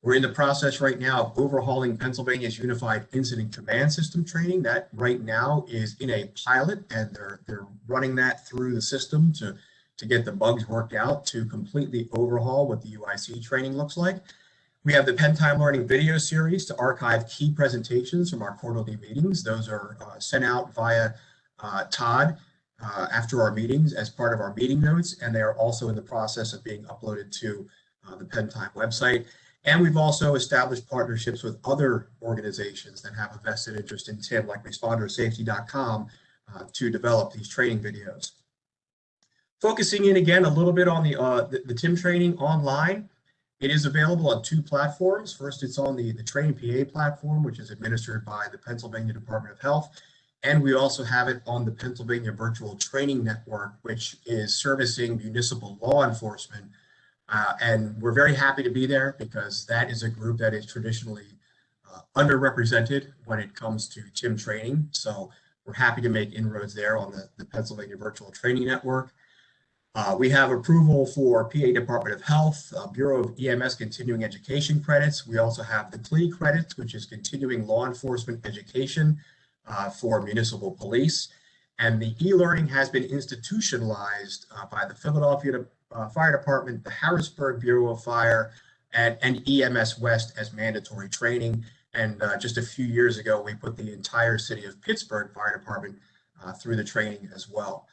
We're in the process right now of overhauling Pennsylvania's Unified Incident Command System training. That right now is in a pilot, and they're running that through the system to get the bugs worked out to completely overhaul what the UIC training looks like. We have the Penn Time Learning video series to archive key presentations from our quarterly meetings. Those are sent out via Todd after our meetings as part of our meeting notes, and they are also in the process of being uploaded to the Penn Time website. And we've also established partnerships with other organizations that have a vested interest in TIM, like ResponderSafety.com, to develop these training videos. Focusing in again a little bit on the TIM training online, it is available on 2 platforms. First, it's on the Train PA platform, which is administered by the Pennsylvania Department of Health. And we also have it on the Pennsylvania Virtual Training Network, which is servicing municipal law enforcement. And we're very happy to be there because that is a group that is traditionally underrepresented when it comes to TIM training. So we're happy to make inroads there on the Pennsylvania Virtual Training Network. We have approval for PA Department of Health, Bureau of EMS continuing education credits. We also have the CLE credits, which is continuing law enforcement education for municipal police. And the e-learning has been institutionalized by the Philadelphia Fire Department, the Harrisburg Bureau of Fire, and EMS West as mandatory training. And just a few years ago, we put the entire city of Pittsburgh Fire Department through the training as well.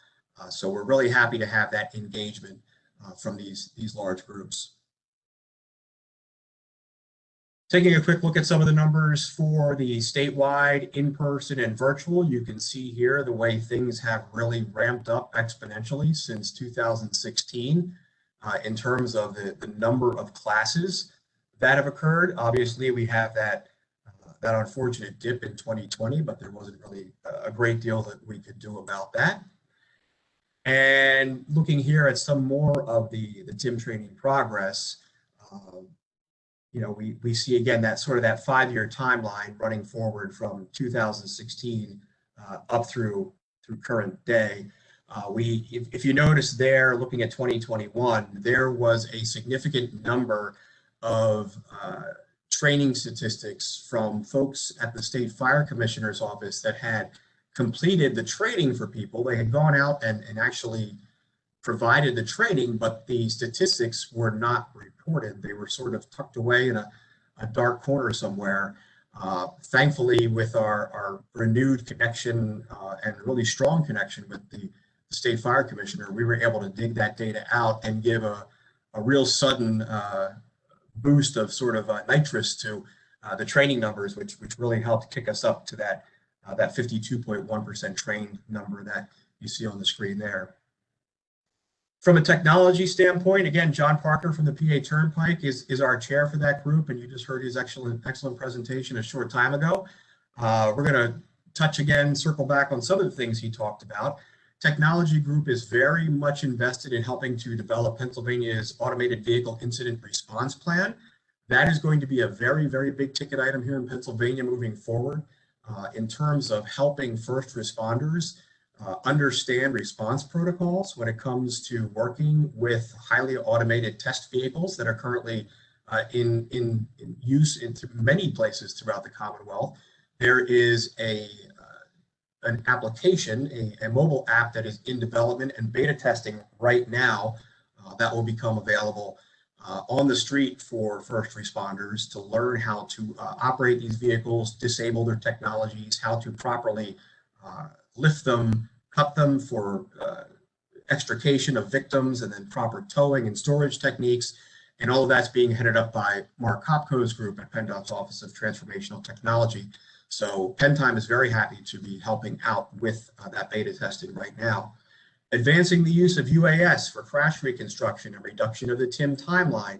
So we're really happy to have that engagement from these large groups. Taking a quick look at some of the numbers for the statewide, in-person, and virtual, you can see here the way things have really ramped up exponentially since 2016 in terms of the number of classes that have occurred. Obviously, we have that unfortunate dip in 2020, but there wasn't really a great deal that we could do about that. And looking here at some more of the TIM training progress, you know, we see again that sort of that 5-year timeline running forward from 2016 up through current day. If you notice there, looking at 2021, there was a significant number of training statistics from folks at the State Fire Commissioner's Office that had completed the training for people. They had gone out and actually provided the training, but the statistics were not reported. They were sort of tucked away in a dark corner somewhere. Thankfully, with our renewed connection and really strong connection with the State Fire Commissioner, we were able to dig that data out and give a real sudden boost of sort of nitrous to the training numbers, which really helped kick us up to that 52.1% trained number that you see on the screen there. From a technology standpoint, again, John Parker from the PA Turnpike is our chair for that group, and you just heard his excellent presentation a short time ago. We're going to touch again, circle back on some of the things he talked about. Technology group is very much invested in helping to develop Pennsylvania's automated vehicle incident response plan. That is going to be a very, very big ticket item here in Pennsylvania moving forward in terms of helping first responders understand response protocols when it comes to working with highly automated test vehicles that are currently in use in many places throughout the Commonwealth. There is an application, a mobile app that is in development and beta testing right now that will become available on the street for first responders to learn how to operate these vehicles, disable their technologies, how to properly lift them, cut them for extrication of victims, and then proper towing and storage techniques. And all of that's being headed up by Mark Kopko's group at PennDOT's Office of Transformational Technology. So PennTime is very happy to be helping out with that beta testing right now. Advancing the use of UAS for crash reconstruction and reduction of the TIM timeline.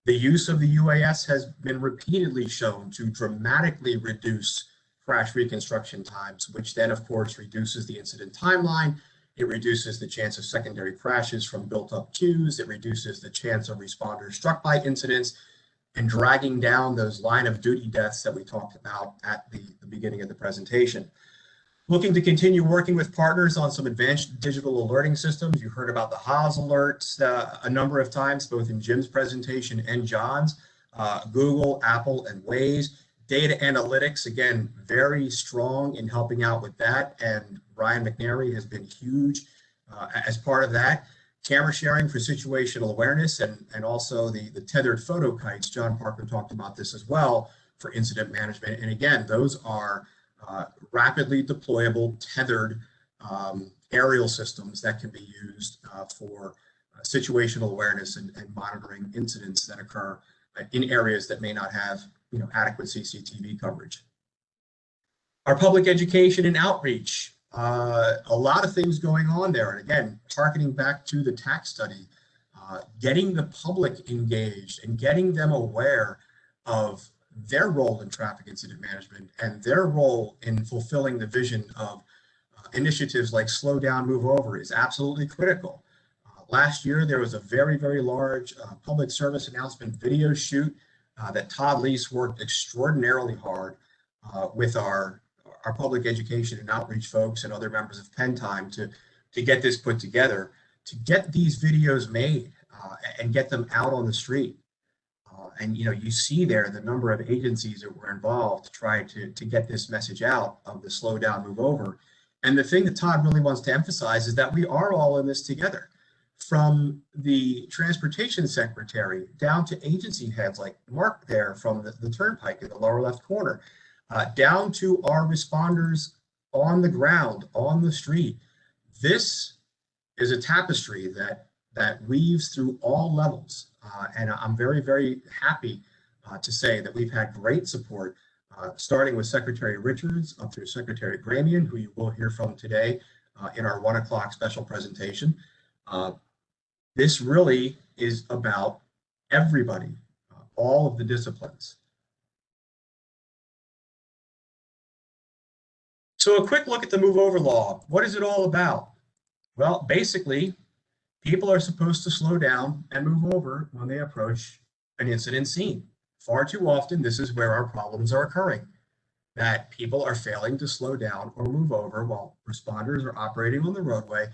The use of the UAS has been repeatedly shown to dramatically reduce crash reconstruction times, which then, of course, reduces the incident timeline. It reduces the chance of secondary crashes from built-up queues. It reduces the chance of responders struck by incidents and dragging down those line of duty deaths that we talked about at the beginning of the presentation. Looking to continue working with partners on some advanced digital alerting systems. You heard about the HAAs alerts a number of times, both in Jim's presentation and John's. Google, Apple, and Waze. Data analytics, again, very strong in helping out with that. And Ryan McNary has been huge as part of that. Camera sharing for situational awareness and also the tethered photo kites. John Parker talked about this as well for incident management. And again, those are rapidly deployable, tethered aerial systems that can be used for situational awareness and monitoring incidents that occur in areas that may not have adequate CCTV coverage. Our public education and outreach, a lot of things going on there. And again, targeting back to the tax study, getting the public engaged and getting them aware of their role in traffic incident management and their role in fulfilling the vision of initiatives like Slow Down, Move Over is absolutely critical. Last year, there was a very, very large public service announcement video shoot that Todd Leiss worked extraordinarily hard with our public education and outreach folks and other members of PennTime to get this put together, to get these videos made and get them out on the street. And you see there the number of agencies that were involved to try to get this message out of the Slow Down, Move Over. And the thing that Todd really wants to emphasize is that we are all in this together, from the transportation secretary down to agency heads like Mark there from the Turnpike in the lower left corner, down to our responders on the ground, on the street. This is a tapestry that weaves through all levels. And I'm very, very happy to say that we've had great support, starting with Secretary Richards up through Secretary Gramian, who you will hear from today in our 1 o'clock special presentation. This really is about everybody, all of the disciplines. So a quick look at the Move Over law. What is it all about? Well, basically, people are supposed to slow down and move over when they approach an incident scene. Far too often, this is where our problems are occurring, that people are failing to slow down or move over while responders are operating on the roadway,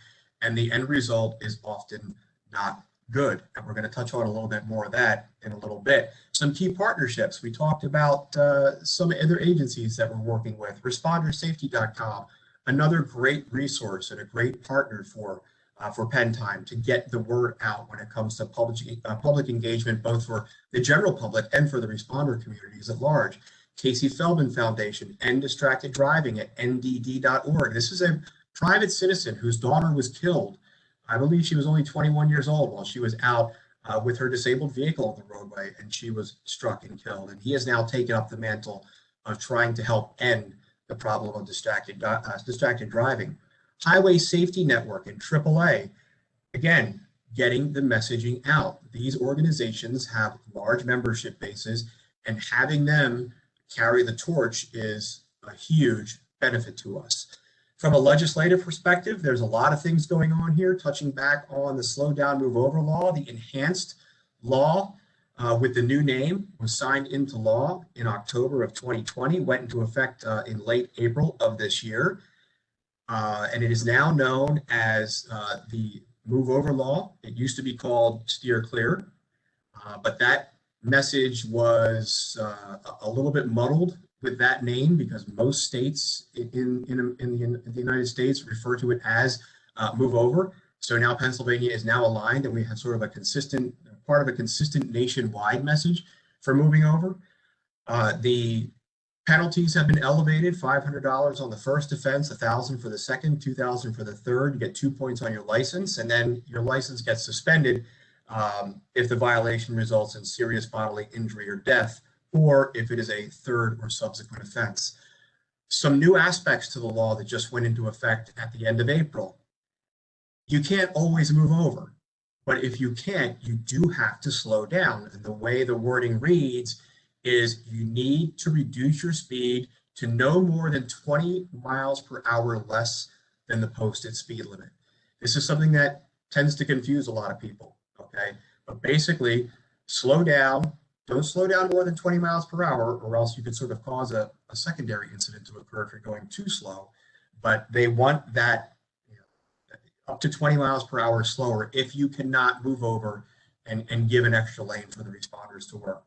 and the end result is often not good. And we're going to touch on a little bit more of that in a little bit. Some key partnerships. We talked about some other agencies that we're working with. ResponderSafety.com, another great resource and a great partner for PennTime to get the word out when it comes to public engagement, both for the general public and for the responder communities at large. Casey Feldman Foundation, End Distracted Driving at ndd.org. This is a private citizen whose daughter was killed. I believe she was only 21 years old while she was out with her disabled vehicle on the roadway, and she was struck and killed. And he has now taken up the mantle of trying to help end the problem of distracted driving. Highway Safety Network and AAA, again, getting the messaging out. These organizations have large membership bases, and having them carry the torch is a huge benefit to us. From a legislative perspective, there's a lot of things going on here, touching back on the slow down, move over law. The enhanced law with the new name was signed into law in October of 2020, went into effect in late April of this year. And it is now known as the move over law. It used to be called steer clear, but that message was a little bit muddled with that name because most states in the United States refer to it as move over. So now Pennsylvania is now aligned, and we have sort of a consistent part of a consistent nationwide message for moving over. The penalties have been elevated: $500 on the first offense, $1,000 for the second, $2,000 for the third. You get 2 points on your license, and then your license gets suspended if the violation results in serious bodily injury or death, or if it is a third or subsequent offense. Some new aspects to the law that just went into effect at the end of April. You can't always move over, but if you can't, you do have to slow down. And the way the wording reads is you need to reduce your speed to no more than 20 miles per hour less than the posted speed limit. This is something that tends to confuse a lot of people, okay? But basically, slow down. Don't slow down more than 20 miles per hour, or else you could sort of cause a secondary incident to occur if you're going too slow. But they want that up to 20 miles per hour slower if you cannot move over and give an extra lane for the responders to work.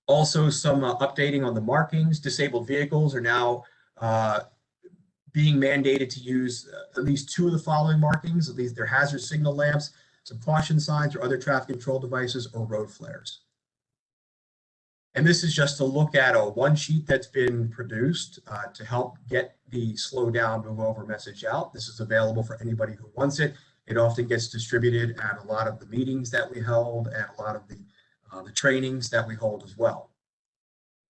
Also, some updating on the markings. Disabled vehicles are now being mandated to use at least 2 of the following markings. At least their hazard signal lamps, some caution signs or other traffic control devices, or road flares. And this is just to look at a one sheet that's been produced to help get the slow down, move over message out. This is available for anybody who wants it. It often gets distributed at a lot of the meetings that we held and a lot of the trainings that we hold as well.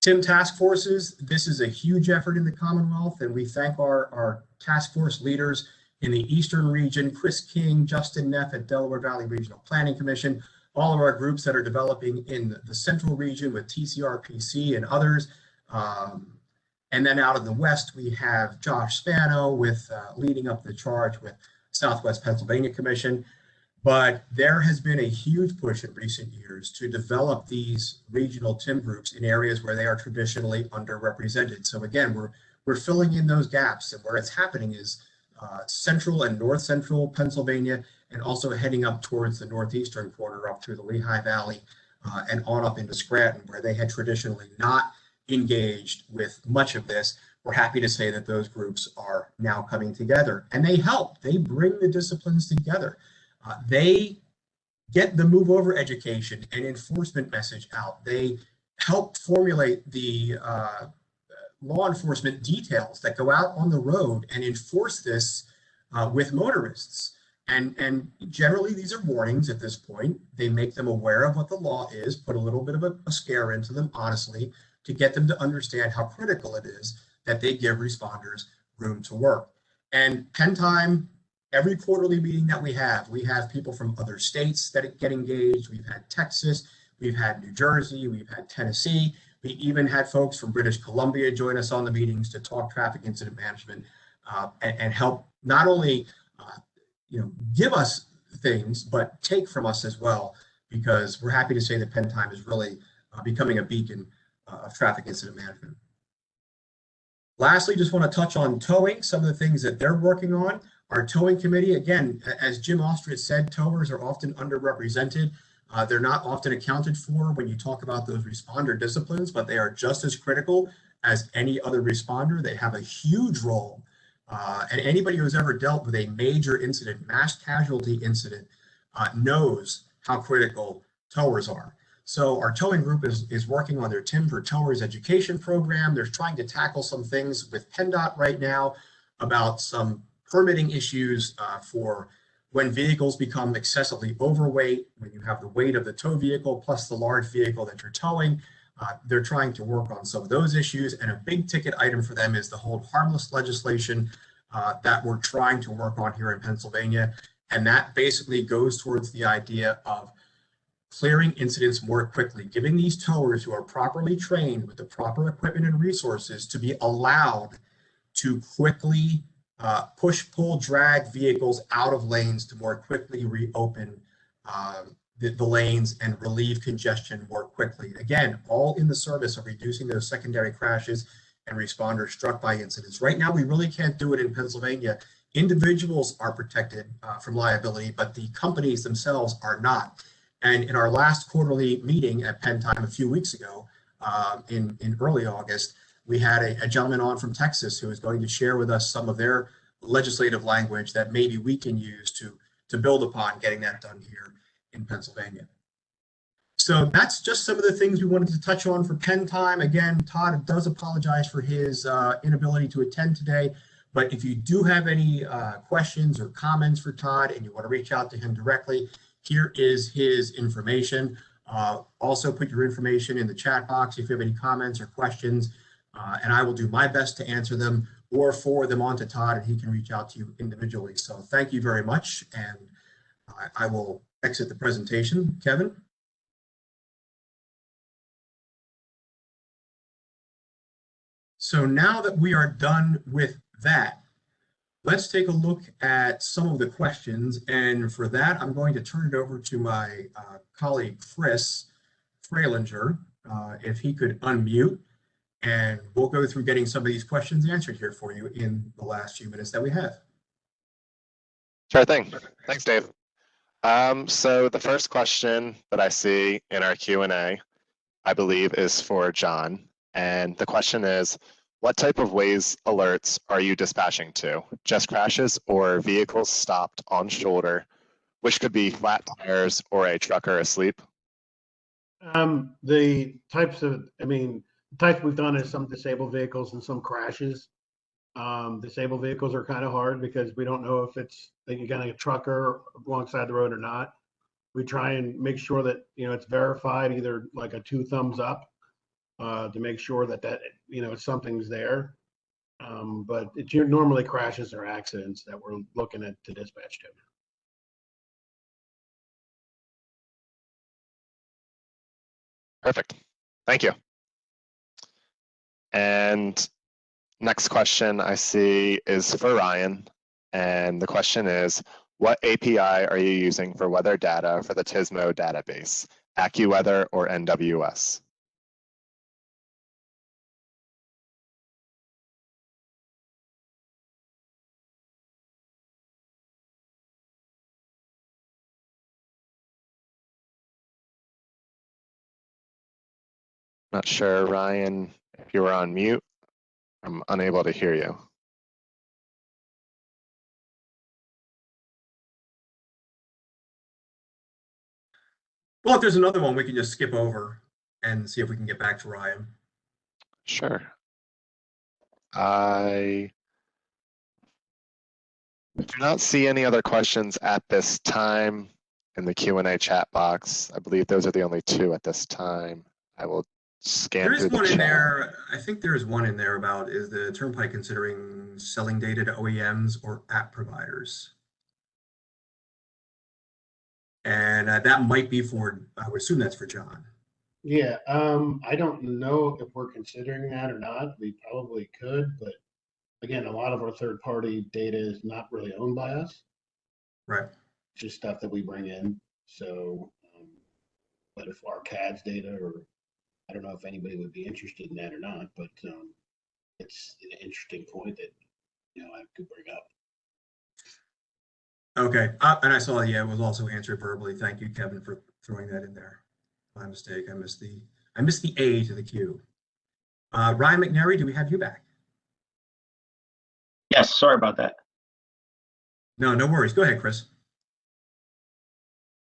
TIM task forces, this is a huge effort in the Commonwealth, and we thank our task force leaders in the Eastern region, Chris King, Justin Neff at Delaware Valley Regional Planning Commission, all of our groups that are developing in the Central region with TCRPC and others. And then out in the West, we have Josh Spano with leading up the charge with Southwest Pennsylvania Commission. But there has been a huge push in recent years to develop these regional TIM groups in areas where they are traditionally underrepresented. So again, we're filling in those gaps, and where it's happening is central and north central Pennsylvania, and also heading up towards the northeastern corner up through the Lehigh Valley and on up into Scranton, where they had traditionally not engaged with much of this. We're happy to say that those groups are now coming together, and they help. They bring the disciplines together. They get the move over education and enforcement message out. They help formulate the law enforcement details that go out on the road and enforce this with motorists. And generally, these are warnings at this point. They make them aware of what the law is, put a little bit of a scare into them, honestly, to get them to understand how critical it is that they give responders room to work. And Penn Time, every quarterly meeting that we have people from other states that get engaged. We've had Texas, we've had New Jersey, we've had Tennessee. We even had folks from British Columbia join us on the meetings to talk traffic incident management and help not only give us things, but take from us as well, because we're happy to say that Penn Time is really becoming a beacon of traffic incident management. Lastly, just want to touch on towing, some of the things that they're working on. Our towing committee, again, as Jim Austrich said, towers are often underrepresented. They're not often accounted for when you talk about those responder disciplines, but they are just as critical as any other responder. They have a huge role. And anybody who's ever dealt with a major incident, mass casualty incident, knows how critical towers are. So our towing group is working on their TIM for Towers education program. They're trying to tackle some things with PennDOT right now about some permitting issues for when vehicles become excessively overweight, when you have the weight of the tow vehicle plus the large vehicle that you're towing, they're trying to work on some of those issues. And a big ticket item for them is the hold harmless legislation that we're trying to work on here in Pennsylvania. And that basically goes towards the idea of clearing incidents more quickly, giving these towers who are properly trained with the proper equipment and resources to be allowed to quickly push, pull, drag vehicles out of lanes to more quickly reopen the lanes and relieve congestion more quickly. Again, all in the service of reducing those secondary crashes and responders struck by incidents. Right now, we really can't do it in Pennsylvania. Individuals are protected from liability, but the companies themselves are not. And in our last quarterly meeting at Penn Time a few weeks ago, in early August, we had a gentleman on from Texas who is going to share with us some of their legislative language that maybe we can use to build upon getting that done here in Pennsylvania. So that's just some of the things we wanted to touch on for Penn Time. Again, Todd does apologize for his inability to attend today, but if you do have any questions or comments for Todd and you want to reach out to him directly, here is his information. Also put your information in the chat box if you have any comments or questions, and I will do my best to answer them or forward them on to Todd and he can reach out to you individually. So thank you very much, and I will exit the presentation. Kevin? So now that we are done with that, let's take a look at some of the questions. And for that, I'm going to turn it over to my colleague, Chris Freilinger, if he could unmute. And we'll go through getting some of these questions answered here for you in the last few minutes that we have. Sure thing. Thanks, Dave. So the first question that I see in our Q&A, I believe, is for John. And the question is, what type of Waze alerts are you dispatching to? Just crashes or vehicles stopped on shoulder, which could be flat tires or a trucker asleep? The types of, the types we've done is some disabled vehicles and some crashes. Disabled vehicles are kind of hard because we don't know if it's you got a trucker alongside the road or not. We try and make sure that it's verified, either like a 2 thumbs up to make sure that something's there. But it's normally crashes or accidents that we're looking at to dispatch to. Perfect. Thank you. And next question I see is for Ryan. And the question is, what API are you using for weather data for the TSMO database, AccuWeather or NWS? Not sure, Ryan, if you were on mute. I'm unable to hear you. Well, if there's another one, we can just skip over and see if we can get back to Ryan. Sure. I do not see any other questions at this time in the Q&A chat box. I believe those are the only 2 at this time. I will scan There is through the one in chat. there. I think there is one in there about, is the Turnpike considering selling data to OEMs or app providers? And that might be for, I would assume that's for John. Yeah, I don't know if we're considering that or not. We probably could, but again, a lot of our third-party data is not really owned by us. Right. It's just stuff that we bring in. So, but if our CAD's data, or I don't know if anybody would be interested in that or not, but it's an interesting point that I could bring up. Okay, and I saw, yeah, it was also answered verbally. Thank you, Kevin, for throwing that in there. My mistake. I missed the A to the Q. Ryan McNary, do we have you back? Yes, sorry about that. No, no worries. Go ahead, Chris.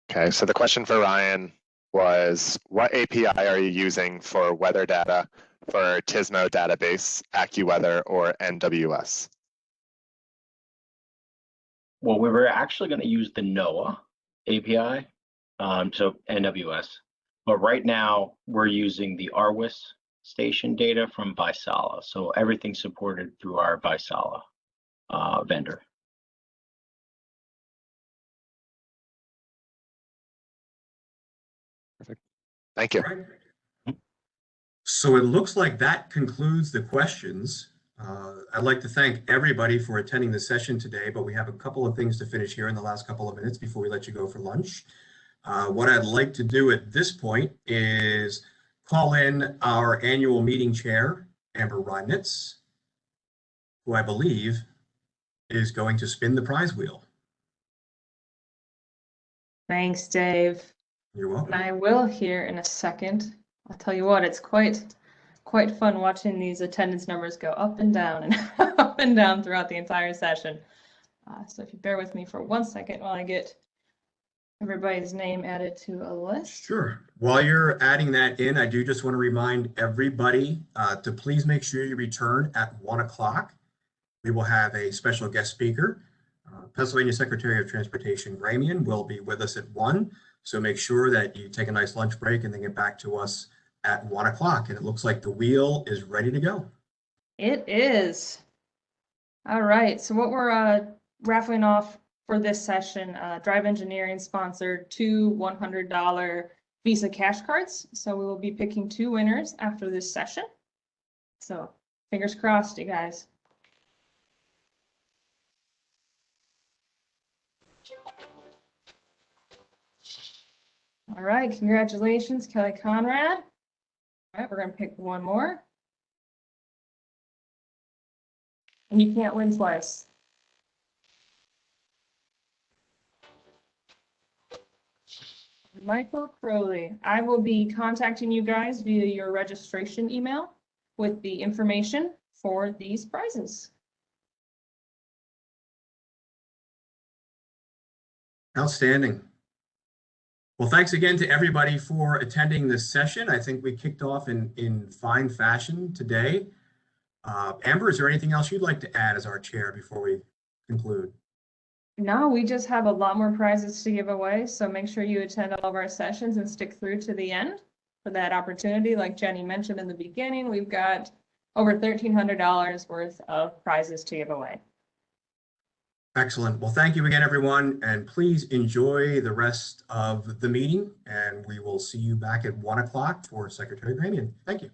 Okay, so the question for Ryan was, what API are you using for weather data for TSMO database, AccuWeather, or NWS? well, we were actually going to use the NOAA API, so NWS. But right now, we're using the ARWIS station data from Vaisala. So everything's supported through our Vaisala vendor. Thank you. All right. So it looks like that concludes the questions. I'd like to thank everybody for attending the session today, but we have a couple of things to finish here in the last couple of minutes before we let you go for lunch. What I'd like to do at this point is call in our annual meeting chair, Amber Reinitz, who I believe is going to spin the prize wheel. Thanks, Dave. You're welcome. I will here in a second. I'll tell you what, it's quite fun watching these attendance numbers go up and down and up and down throughout the entire session. So if you bear with me for 1 second while I get everybody's name added to a list. Sure. While you're adding that in, I do just want to remind everybody to please make sure you return at 1 o'clock. We will have a special guest speaker. Pennsylvania Secretary of Transportation Ramian will be with us at 1. So make sure that you take a nice lunch break and then get back to us at 1 o'clock. And it looks like the wheel is ready to go. It is. All right, so what we're raffling off for this session, Drive Engineering sponsored 2 $100 Visa cash cards. So we will be picking 2 winners after this session. So fingers crossed, you guys. All right, congratulations, Kelly Conrad. All right, we're gonna pick one more. And you can't win twice. Michael Crowley, I will be contacting you guys via your registration email with the information for these prizes. Outstanding. Well, thanks again to everybody for attending this session. I think we kicked off in fine fashion today. Amber, is there anything else you'd like to add as our chair before we conclude? No, we just have a lot more prizes to give away, so make sure you attend all of our sessions and stick through to the end for that opportunity. Like Jenny mentioned in the beginning, we've got over $1,300 worth of prizes to give away. Excellent. Well, thank you again, everyone, and please enjoy the rest of the meeting, and we will see you back at 1 o'clock for Secretary Ramian. Thank you.